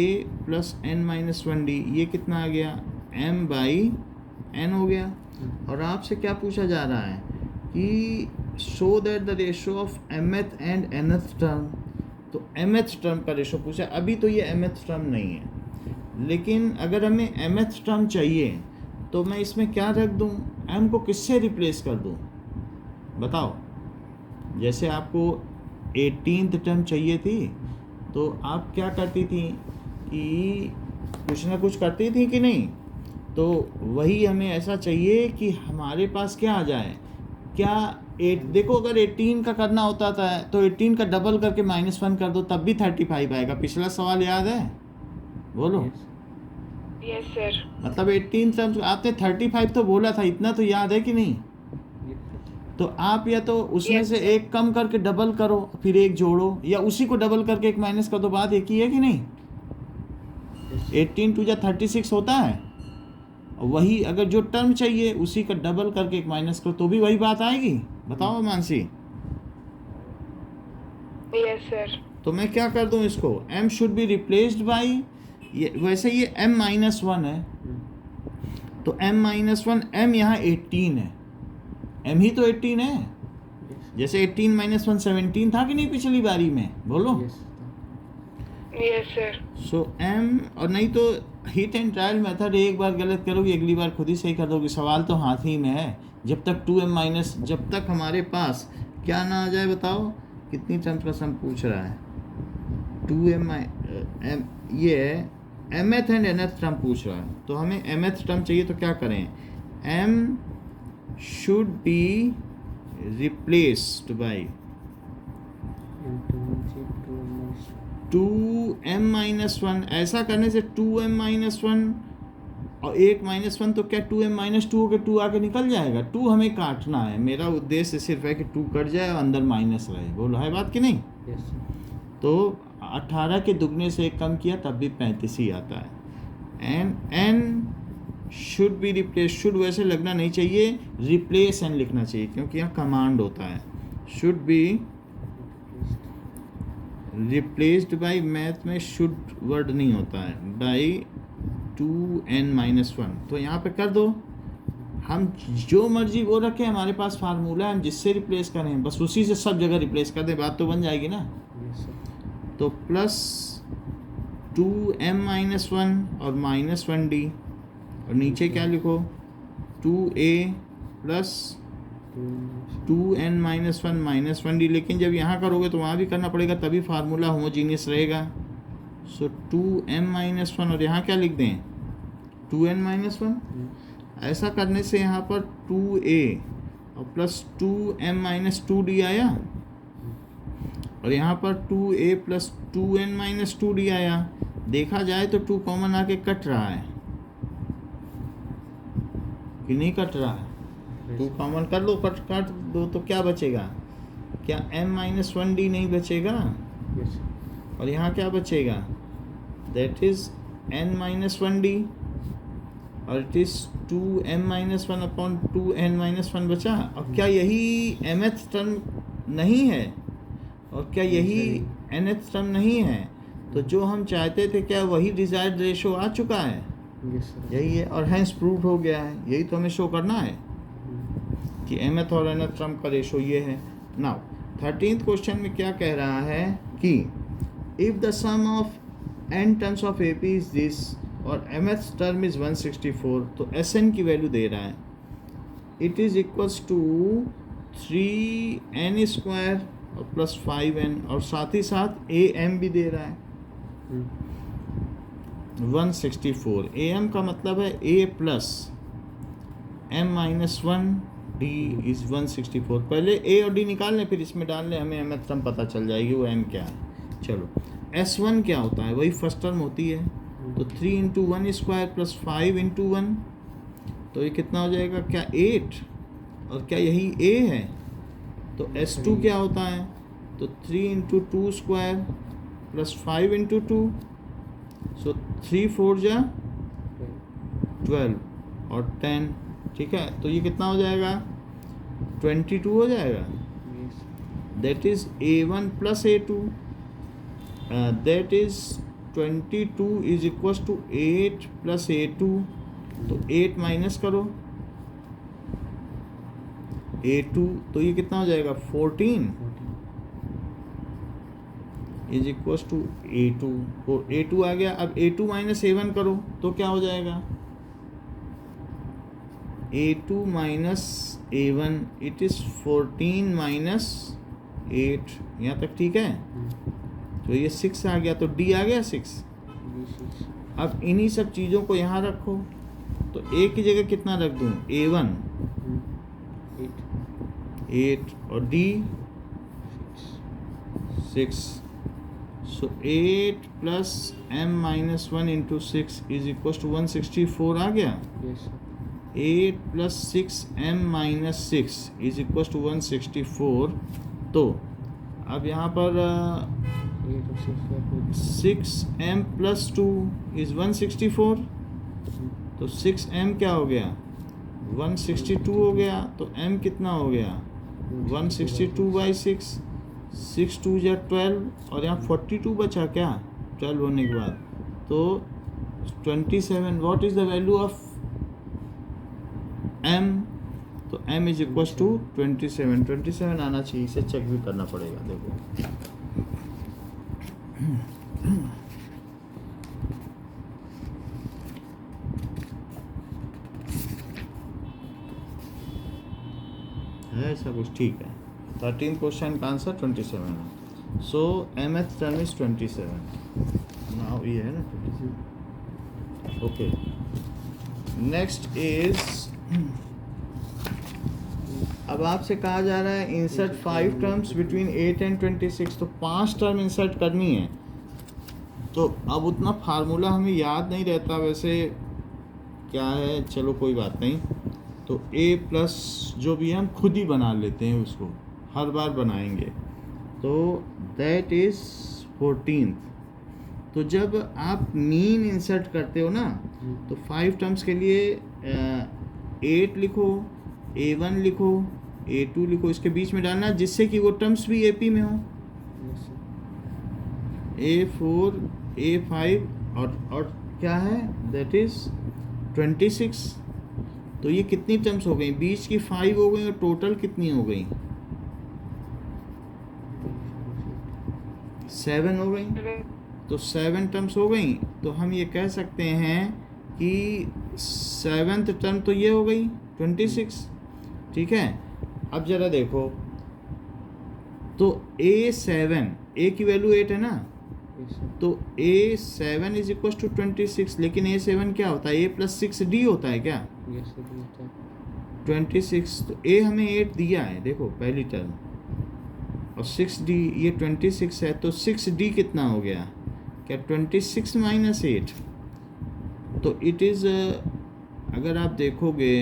plus N minus one d, ये कितना आ गया? m बाई n हो गया। और आपसे क्या पूछा जा रहा है कि show that the ratio of mth and nth term, तो mth टर्म का रेशो पूछा। अभी तो ये mth टर्म नहीं है, लेकिन अगर हमें mth टर्म चाहिए तो मैं इसमें क्या रख दूं? m को किससे रिप्लेस कर दूं बताओ? जैसे आपको 18th टर्म चाहिए थी तो आप क्या करती थी कि कुछ ना कुछ करती थी कि नहीं? तो वही हमें ऐसा चाहिए कि हमारे पास क्या आ जाए, क्या देखो अगर 18 का करना होता था तो 18 का डबल करके -1 कर दो, तब भी 35 आएगा। पिछला सवाल याद है? बोलो। Yes, sir. मतलब 18 टर्म्स आपने 35 तो बोला था, इतना तो याद है कि नहीं? तो आप या तो उसमें Yes, से sir. एक कम करके डबल करो फिर एक जोड़ो, या उसी को डबल करके एक माइनस कर दो, बात एक ही है कि नहीं? 18 टू जा 36 होता है, और वही अगर जो टर्म चाहिए उसी का डबल करके एक माइनस करो तो भी वही बात आएगी। बताओ मानसी। Yes, sir. तो मैं क्या कर दूं इसको? m should be replaced by, ये वैसे ये m माइनस वन है तो m माइनस वन, m यहाँ 18 है, m ही तो 18 है। जैसे 18 माइनस 1 17 था कि नहीं पिछली बारी में? बोलो। Yes, sir. सो m, और नहीं तो हिट एंड ट्रायल मेथड, एक बार गलत करोगे अगली बार खुद ही सही कर दोगे। सवाल तो हाथ ही में है, जब तक 2m माइनस, जब तक हमारे पास क्या ना आ जाए। बताओ कितनी टर्म्स का सम पूछ रहा है? 2m ये mth एंड nth टर्म पूछ रहा है, तो हमें mth टर्म चाहिए तो क्या करें? m should be replaced by 2m minus one. ऐसा करने से 2m माइनस वन और एक माइनस वन, तो क्या 2m माइनस टू होकर 2 आके निकल जाएगा? 2 हमें काटना है, मेरा उद्देश्य सिर्फ है कि 2 कट जाए और अंदर माइनस रहे। बोलो है बात कि नहीं? तो 18 के दुगने से एक कम किया तब भी 35 ही आता है। And n should be replace, should वैसे लगना नहीं चाहिए, रिप्लेस एन लिखना चाहिए क्योंकि यहाँ कमांड होता है। Should be replaced by, math में शुड वर्ड नहीं होता है, बाई 2n माइनस वन। तो यहाँ पे कर दो, हम जो मर्जी वो रखें, हमारे पास फार्मूला है, हम जिससे रिप्लेस करें बस उसी से सब जगह रिप्लेस कर दें, बात तो बन जाएगी ना। तो प्लस 2m माइनस वन और -1d, और नीचे क्या लिखो? 2a plus 2n minus one -1d। लेकिन जब यहाँ करोगे तो वहाँ भी करना पड़ेगा, तभी फार्मूला होमोजीनियस रहेगा। सो 2m माइनस वन, और यहाँ क्या लिख दें? 2n minus one. ऐसा करने से यहाँ पर 2a और प्लस 2m माइनस 2d आया, और यहाँ पर 2a plus 2n minus 2d आया। देखा जाए तो 2 कॉमन आके कट रहा है कि नहीं कट रहा है? 2 कॉमन कर लो, कट दो तो क्या बचेगा? क्या m माइनस 1d नहीं बचेगा? और यहाँ क्या बचेगा? That is n minus 1d, और it is 2m minus 1 upon 2n minus 1 बचा। अब क्या यही mth टर्म नहीं है, और क्या यही nth टर्म नहीं है? तो जो हम चाहते थे क्या वही डिजायर्ड रेशो आ चुका है? यही है, और हैंस प्रूव हो गया है। यही तो हमें शो करना है कि mth और nth टर्म का रेशो ये है। नाउ 13th क्वेश्चन में क्या कह रहा है कि if the sum of n terms of AP is this और mth टर्म इज 164, तो Sn की वैल्यू दे रहा है। It is equals to 3n square और प्लस 5n और साथ ही साथ am भी दे रहा है 164। am का मतलब है a plus m minus 1 d is 164। पहले a और d निकाल लें फिर इसमें डाल लें, हमें mth टर्म पता चल जाएगी वो m क्या है। चलो s1 क्या होता है, वही फर्स्ट टर्म होती है, तो 3 इंटू 1 स्क्वायर प्लस 5 इंटू 1, तो ये कितना हो जाएगा, क्या 8, और क्या यही a है, तो s2 क्या होता है, तो 3 इंटू 2 स्क्वायर प्लस 5 इंटू 2, सो 3 4 जा 12 और 10, ठीक है, तो ये कितना हो जाएगा 22 हो जाएगा, that is a1 plus a2, that is 22 is equal to 8 plus a2, तो 8 माइनस करो a2, तो ये कितना हो जाएगा 14 इज इक्वल टू a2, और a2 आ गया। अब a2 माइनस a1 करो तो क्या हो जाएगा, a2 minus a1, it is 14 minus 8, यहाँ तक ठीक है, तो ये 6 आ गया, तो d आ गया 6। अब इन्हीं सब चीज़ों को यहाँ रखो, तो a की जगह कितना रख दूँ, a1 8 और d 6, so 8 plus m minus 1 into 6 is equal to 164 आ गया। 8 plus 6m minus 6 is equal to 164, तो अब यहाँ पर 6m प्लस 2 इज 164, तो 6m क्या हो गया 162 हो गया, तो m कितना हो गया 162 बाई 6, 6 2 या 12, और यहाँ 42 बचा क्या 12 होने के बाद, तो 27। What is the value of m, तो m इज इक्वल टू 27 आना चाहिए, इसे चेक भी करना पड़ेगा, देखो है ऐसा कुछ, ठीक है। 13 क्वेश्चन का आंसर 27 है, सो mth टर्म इज 27, नाउ ये है ना 27, ओके। नेक्स्ट इज, अब आपसे कहा जा रहा है इंसर्ट 5 टर्म्स बिटवीन 8 एंड 26, तो 5 टर्म इंसर्ट करनी है, तो अब उतना फार्मूला हमें याद नहीं रहता वैसे क्या है, चलो कोई बात नहीं, तो a प्लस जो भी है हम खुद ही बना लेते हैं, उसको हर बार बनाएंगे, तो दैट इज़ 14। तो जब आप मीन इंसर्ट करते हो ना, तो 5 टर्म्स के लिए 8 लिखो, a1 लिखो, a2 लिखो, इसके बीच में डालना जिससे कि वो टर्म्स भी AP में हो, a4 a5 और क्या है दैट इज़ 26, तो ये कितनी टर्म्स हो गई, बीच की 5 हो गई और टोटल कितनी हो गई 7 हो गई, तो 7 टर्म्स हो गई, तो हम ये कह सकते हैं कि 7th टर्म तो ये हो गई 26, ठीक है। अब ज़रा देखो, तो a7, a की वैल्यू 8 है ना, तो a7 इज इक्वल टू 26, लेकिन a7 क्या होता है, a प्लस 6d होता है क्या, 26, तो a हमें 8 दिया है, देखो पहली टर्म, और 6d ये 26 है, तो 6d कितना हो गया, क्या 26 माइनस 8, तो इट इज़, अगर आप देखोगे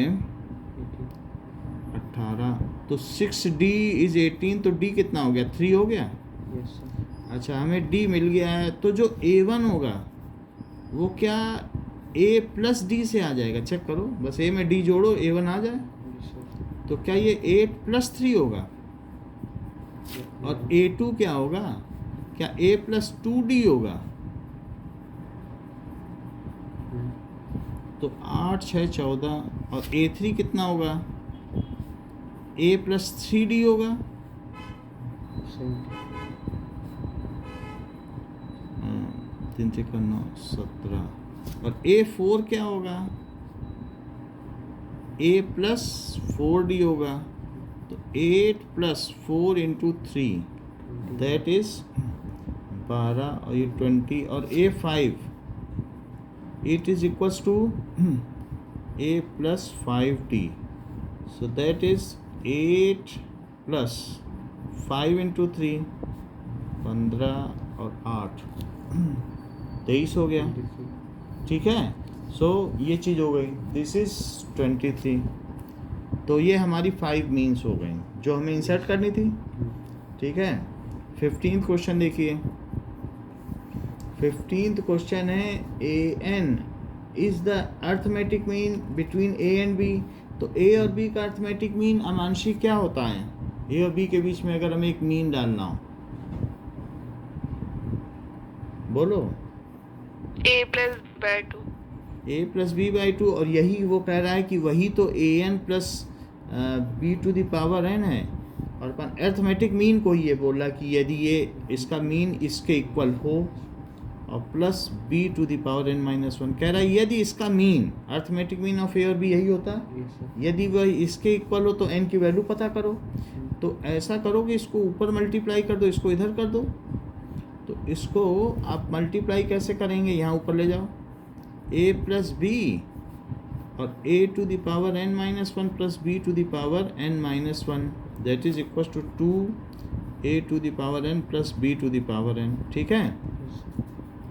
18, तो 6d इज 18, तो d कितना हो गया 3 हो गया, अच्छा हमें d मिल गया है, तो जो a1 होगा वो क्या a प्लस d से आ जाएगा, चेक करो, बस a में d जोड़ो a1 आ जाए, तो क्या ये 8 प्लस 3 होगा, और a2 क्या होगा, क्या a प्लस 2d होगा, तो 8 6 14, और a3 कितना होगा, a प्लस 3d होगा, 3 3 9 17, और a4 क्या होगा, a प्लस 4d होगा, तो 8 प्लस 4 इंटू 3 दैट इज 12 और ये 20 और A5 it is equals to A plus 5t, so that is 8 plus 5 into 3 15 और 8 23 हो गया, ठीक है। सो ये चीज़ हो गई, दिस इज 23। तो ये हमारी 5 मीन्स हो गई जो हमें इंसर्ट करनी थी, ठीक है। 15th क्वेश्चन देखिए। 15th क्वेश्चन है AN is the arithmetic mean between A and B। तो A और B का अर्थमेटिक मीन अमांशी क्या होता है? A और B के बीच में अगर हमें एक मीन डालना हो, बोलो। A plus by 2. A plus B by 2, और यही वो कह रहा है कि वही तो AN plus B to the power N है। और अपन अर्थमेटिक मीन को ही ये बोल रहा है कि यदि ये इसका मीन इसके इक्वल हो, और plus B to the power N minus 1 कह रहा है यदि इसका mean, arithmetic mean of A और B यही होता है, यदि वह इसके इक्वल हो तो N की वैल्यू पता करो। तो ऐसा करो कि इसको ऊपर मल्टीप्लाई कर दो, इसको इधर कर दो। तो इसको आप मल्टीप्लाई कैसे करेंगे? यहाँ ऊपर ले जाओ, A प्लस बी और A to the power N minus 1 plus B to the power N minus 1 that is equal to 2A to the power N plus B to the power N, ठीक है।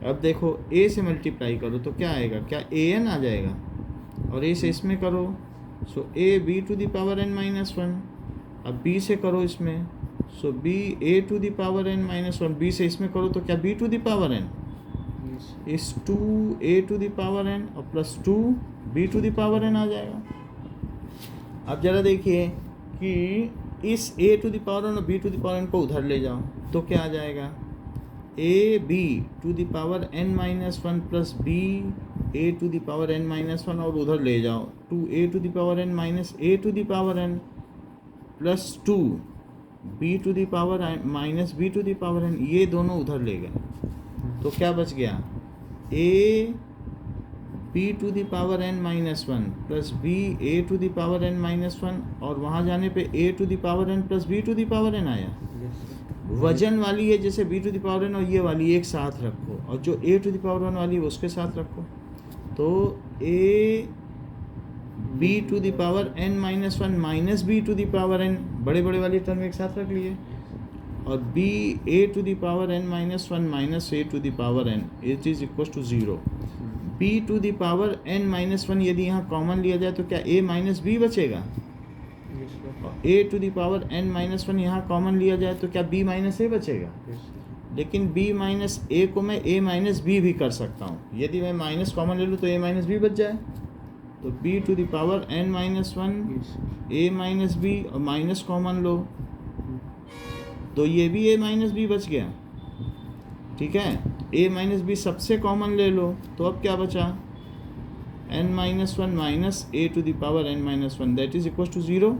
अब देखो A से multiply करो तो क्या आएगा? क्या AN आ जाएगा? और A से इसमें करो, so A B to the power N minus 1। अब B से करो इसमें, so B A to the power N minus 1। B से इसमें करो तो क्या B to the power N इस 2A to the power N और plus 2B to the power N आ जाएगा। अब जरा देखिए कि इस A to the power N और B to the power N को उधर ले जाओ तो क्या आ जाएगा? AB to the power N minus 1 plus B A to the power N minus 1 और उधर ले जाओ 2A to the power N minus A to the power N plus 2B to the power minus B to the power N, ये दोनों उधर ले गए तो क्या बच गया? A B to the power N minus 1 plus B A to the power N minus 1, और वहाँ जाने पे A to the power N plus B to the power N आया। वजन वाली है जैसे B to the power N और ये वाली एक साथ रखो, और जो A टू द पावर 1 वाली है उसके साथ रखो। तो A B to the power N minus 1 minus B to the power N, बड़े बड़े वाली टर्म एक साथ रख लिए, और B A to the power N minus 1 minus A to the power N it is equal to 0। B to the power N minus 1 यदि यहाँ कॉमन लिया जाए तो क्या A माइनस B बचेगा? और A to the power N minus 1 यहाँ common लिया जाए तो क्या B माइनस A बचेगा? लेकिन B माइनस A को मैं A माइनस B भी कर सकता हूँ, यदि मैं माइनस कॉमन ले लूँ तो A माइनस B बच जाए। तो B to the power N minus 1 A minus B और माइनस कॉमन लो तो ये भी A माइनस B बच गया, ठीक है। A माइनस B सबसे कॉमन ले लो तो अब क्या बचा? N minus 1 minus A to the power N minus 1 that is equal to 0।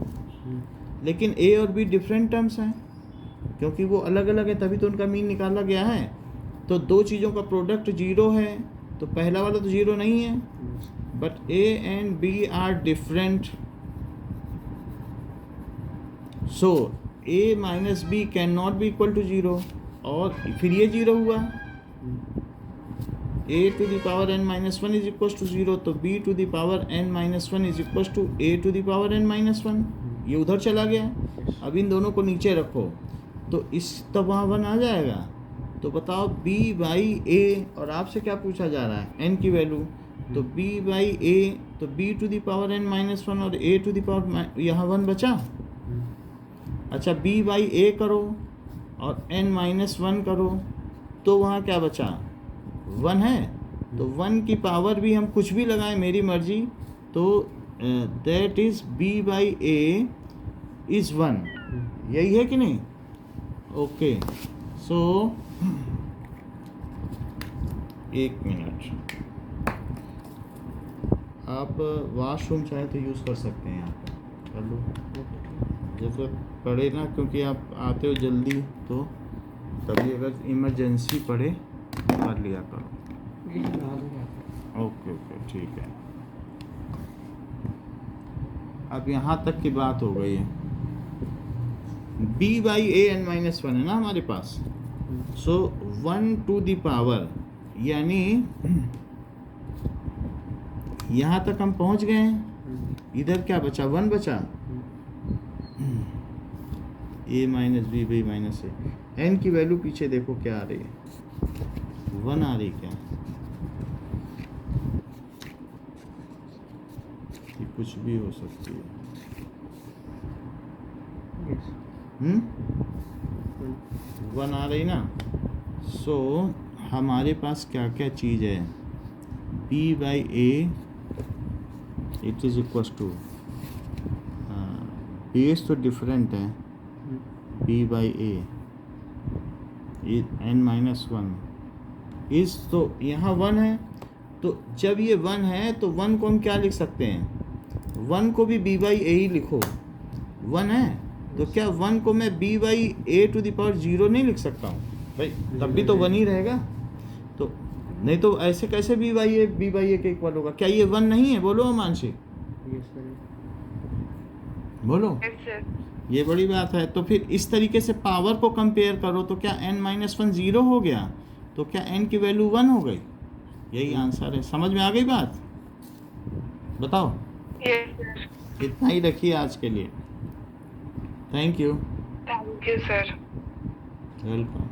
लेकिन A और B डिफरेंट टर्म्स हैं क्योंकि वो अलग अलग है, तभी तो उनका मीन निकाला गया है। तो दो चीज़ों का प्रोडक्ट 0 है, तो पहला वाला तो 0 नहीं है, but A and B are different, so A minus B can not be equal to 0, और फिर ये 0 हुआ। A to the power N minus 1 is equal to 0, तो B to the power N minus 1 is equal to A to the power N minus 1, ये उधर चला गया। अब इन दोनों को नीचे रखो तो इस तो वहाँ 1 आ जाएगा। तो बताओ B बाई A, और आपसे क्या पूछा जा रहा है? N की वैल्यू, तो B बाई A, तो B to the power N minus 1 और A टू द पावर, यहाँ 1 बचा। अच्छा B बाई A करो और N माइनस 1 करो तो वहाँ क्या बचा? 1 है। तो 1 की पावर भी हम कुछ भी लगाएं, मेरी मर्जी, तो that is B by A is 1, यही है कि नहीं? ओके, सो एक मिनट, आप वॉशरूम चाहे तो यूज़ कर सकते हैं, यहाँ पर कर लो जरूरत पड़े ना, क्योंकि आप आते हो जल्दी तो कभी अगर इमरजेंसी पड़े कर लिया करो। ओके ओके ठीक है। अब यहाँ तक की बात हो गई है, b by A N minus one है ना हमारे पास. सो 1 टू द पावर, यानी यहाँ तक हम पहुँच गए हैं. इधर क्या बचा? 1 बचा. a minus B by minus A. N की वैल्यू पीछे देखो क्या आ रही है, 1 आ रही क्या? ये कुछ भी हो सकती है. Yes. 1 आ रही ना. सो हमारे पास क्या क्या चीज़ है? b by A it is equal to, base तो डिफरेंट है, b by A N minus one is, तो यहाँ 1 है. तो जब ये 1 है तो 1 को हम क्या लिख सकते हैं? 1 को भी b बाई ए ही लिखो. 1 है तो क्या 1 को मैं b by A to the power 0 नहीं लिख सकता हूँ भाई? तब भी तो 1 ही रहेगा. तो नहीं तो ऐसे कैसे b बाई ए के इक्वल होगा? क्या ये 1 नहीं है? बोलो अमानशी, Yes, sir. बोलो. Yes, sir. ये बड़ी बात है. तो फिर इस तरीके से पावर को कंपेयर करो तो क्या n माइनस वन 0 हो गया? तो क्या n की वैल्यू 1 हो गई? यही आंसर है. समझ में आ गई बात? बताओ. Yes, sir. इतना ही रखिए आज के लिए. Thank you. Thank you, sir. Welcome.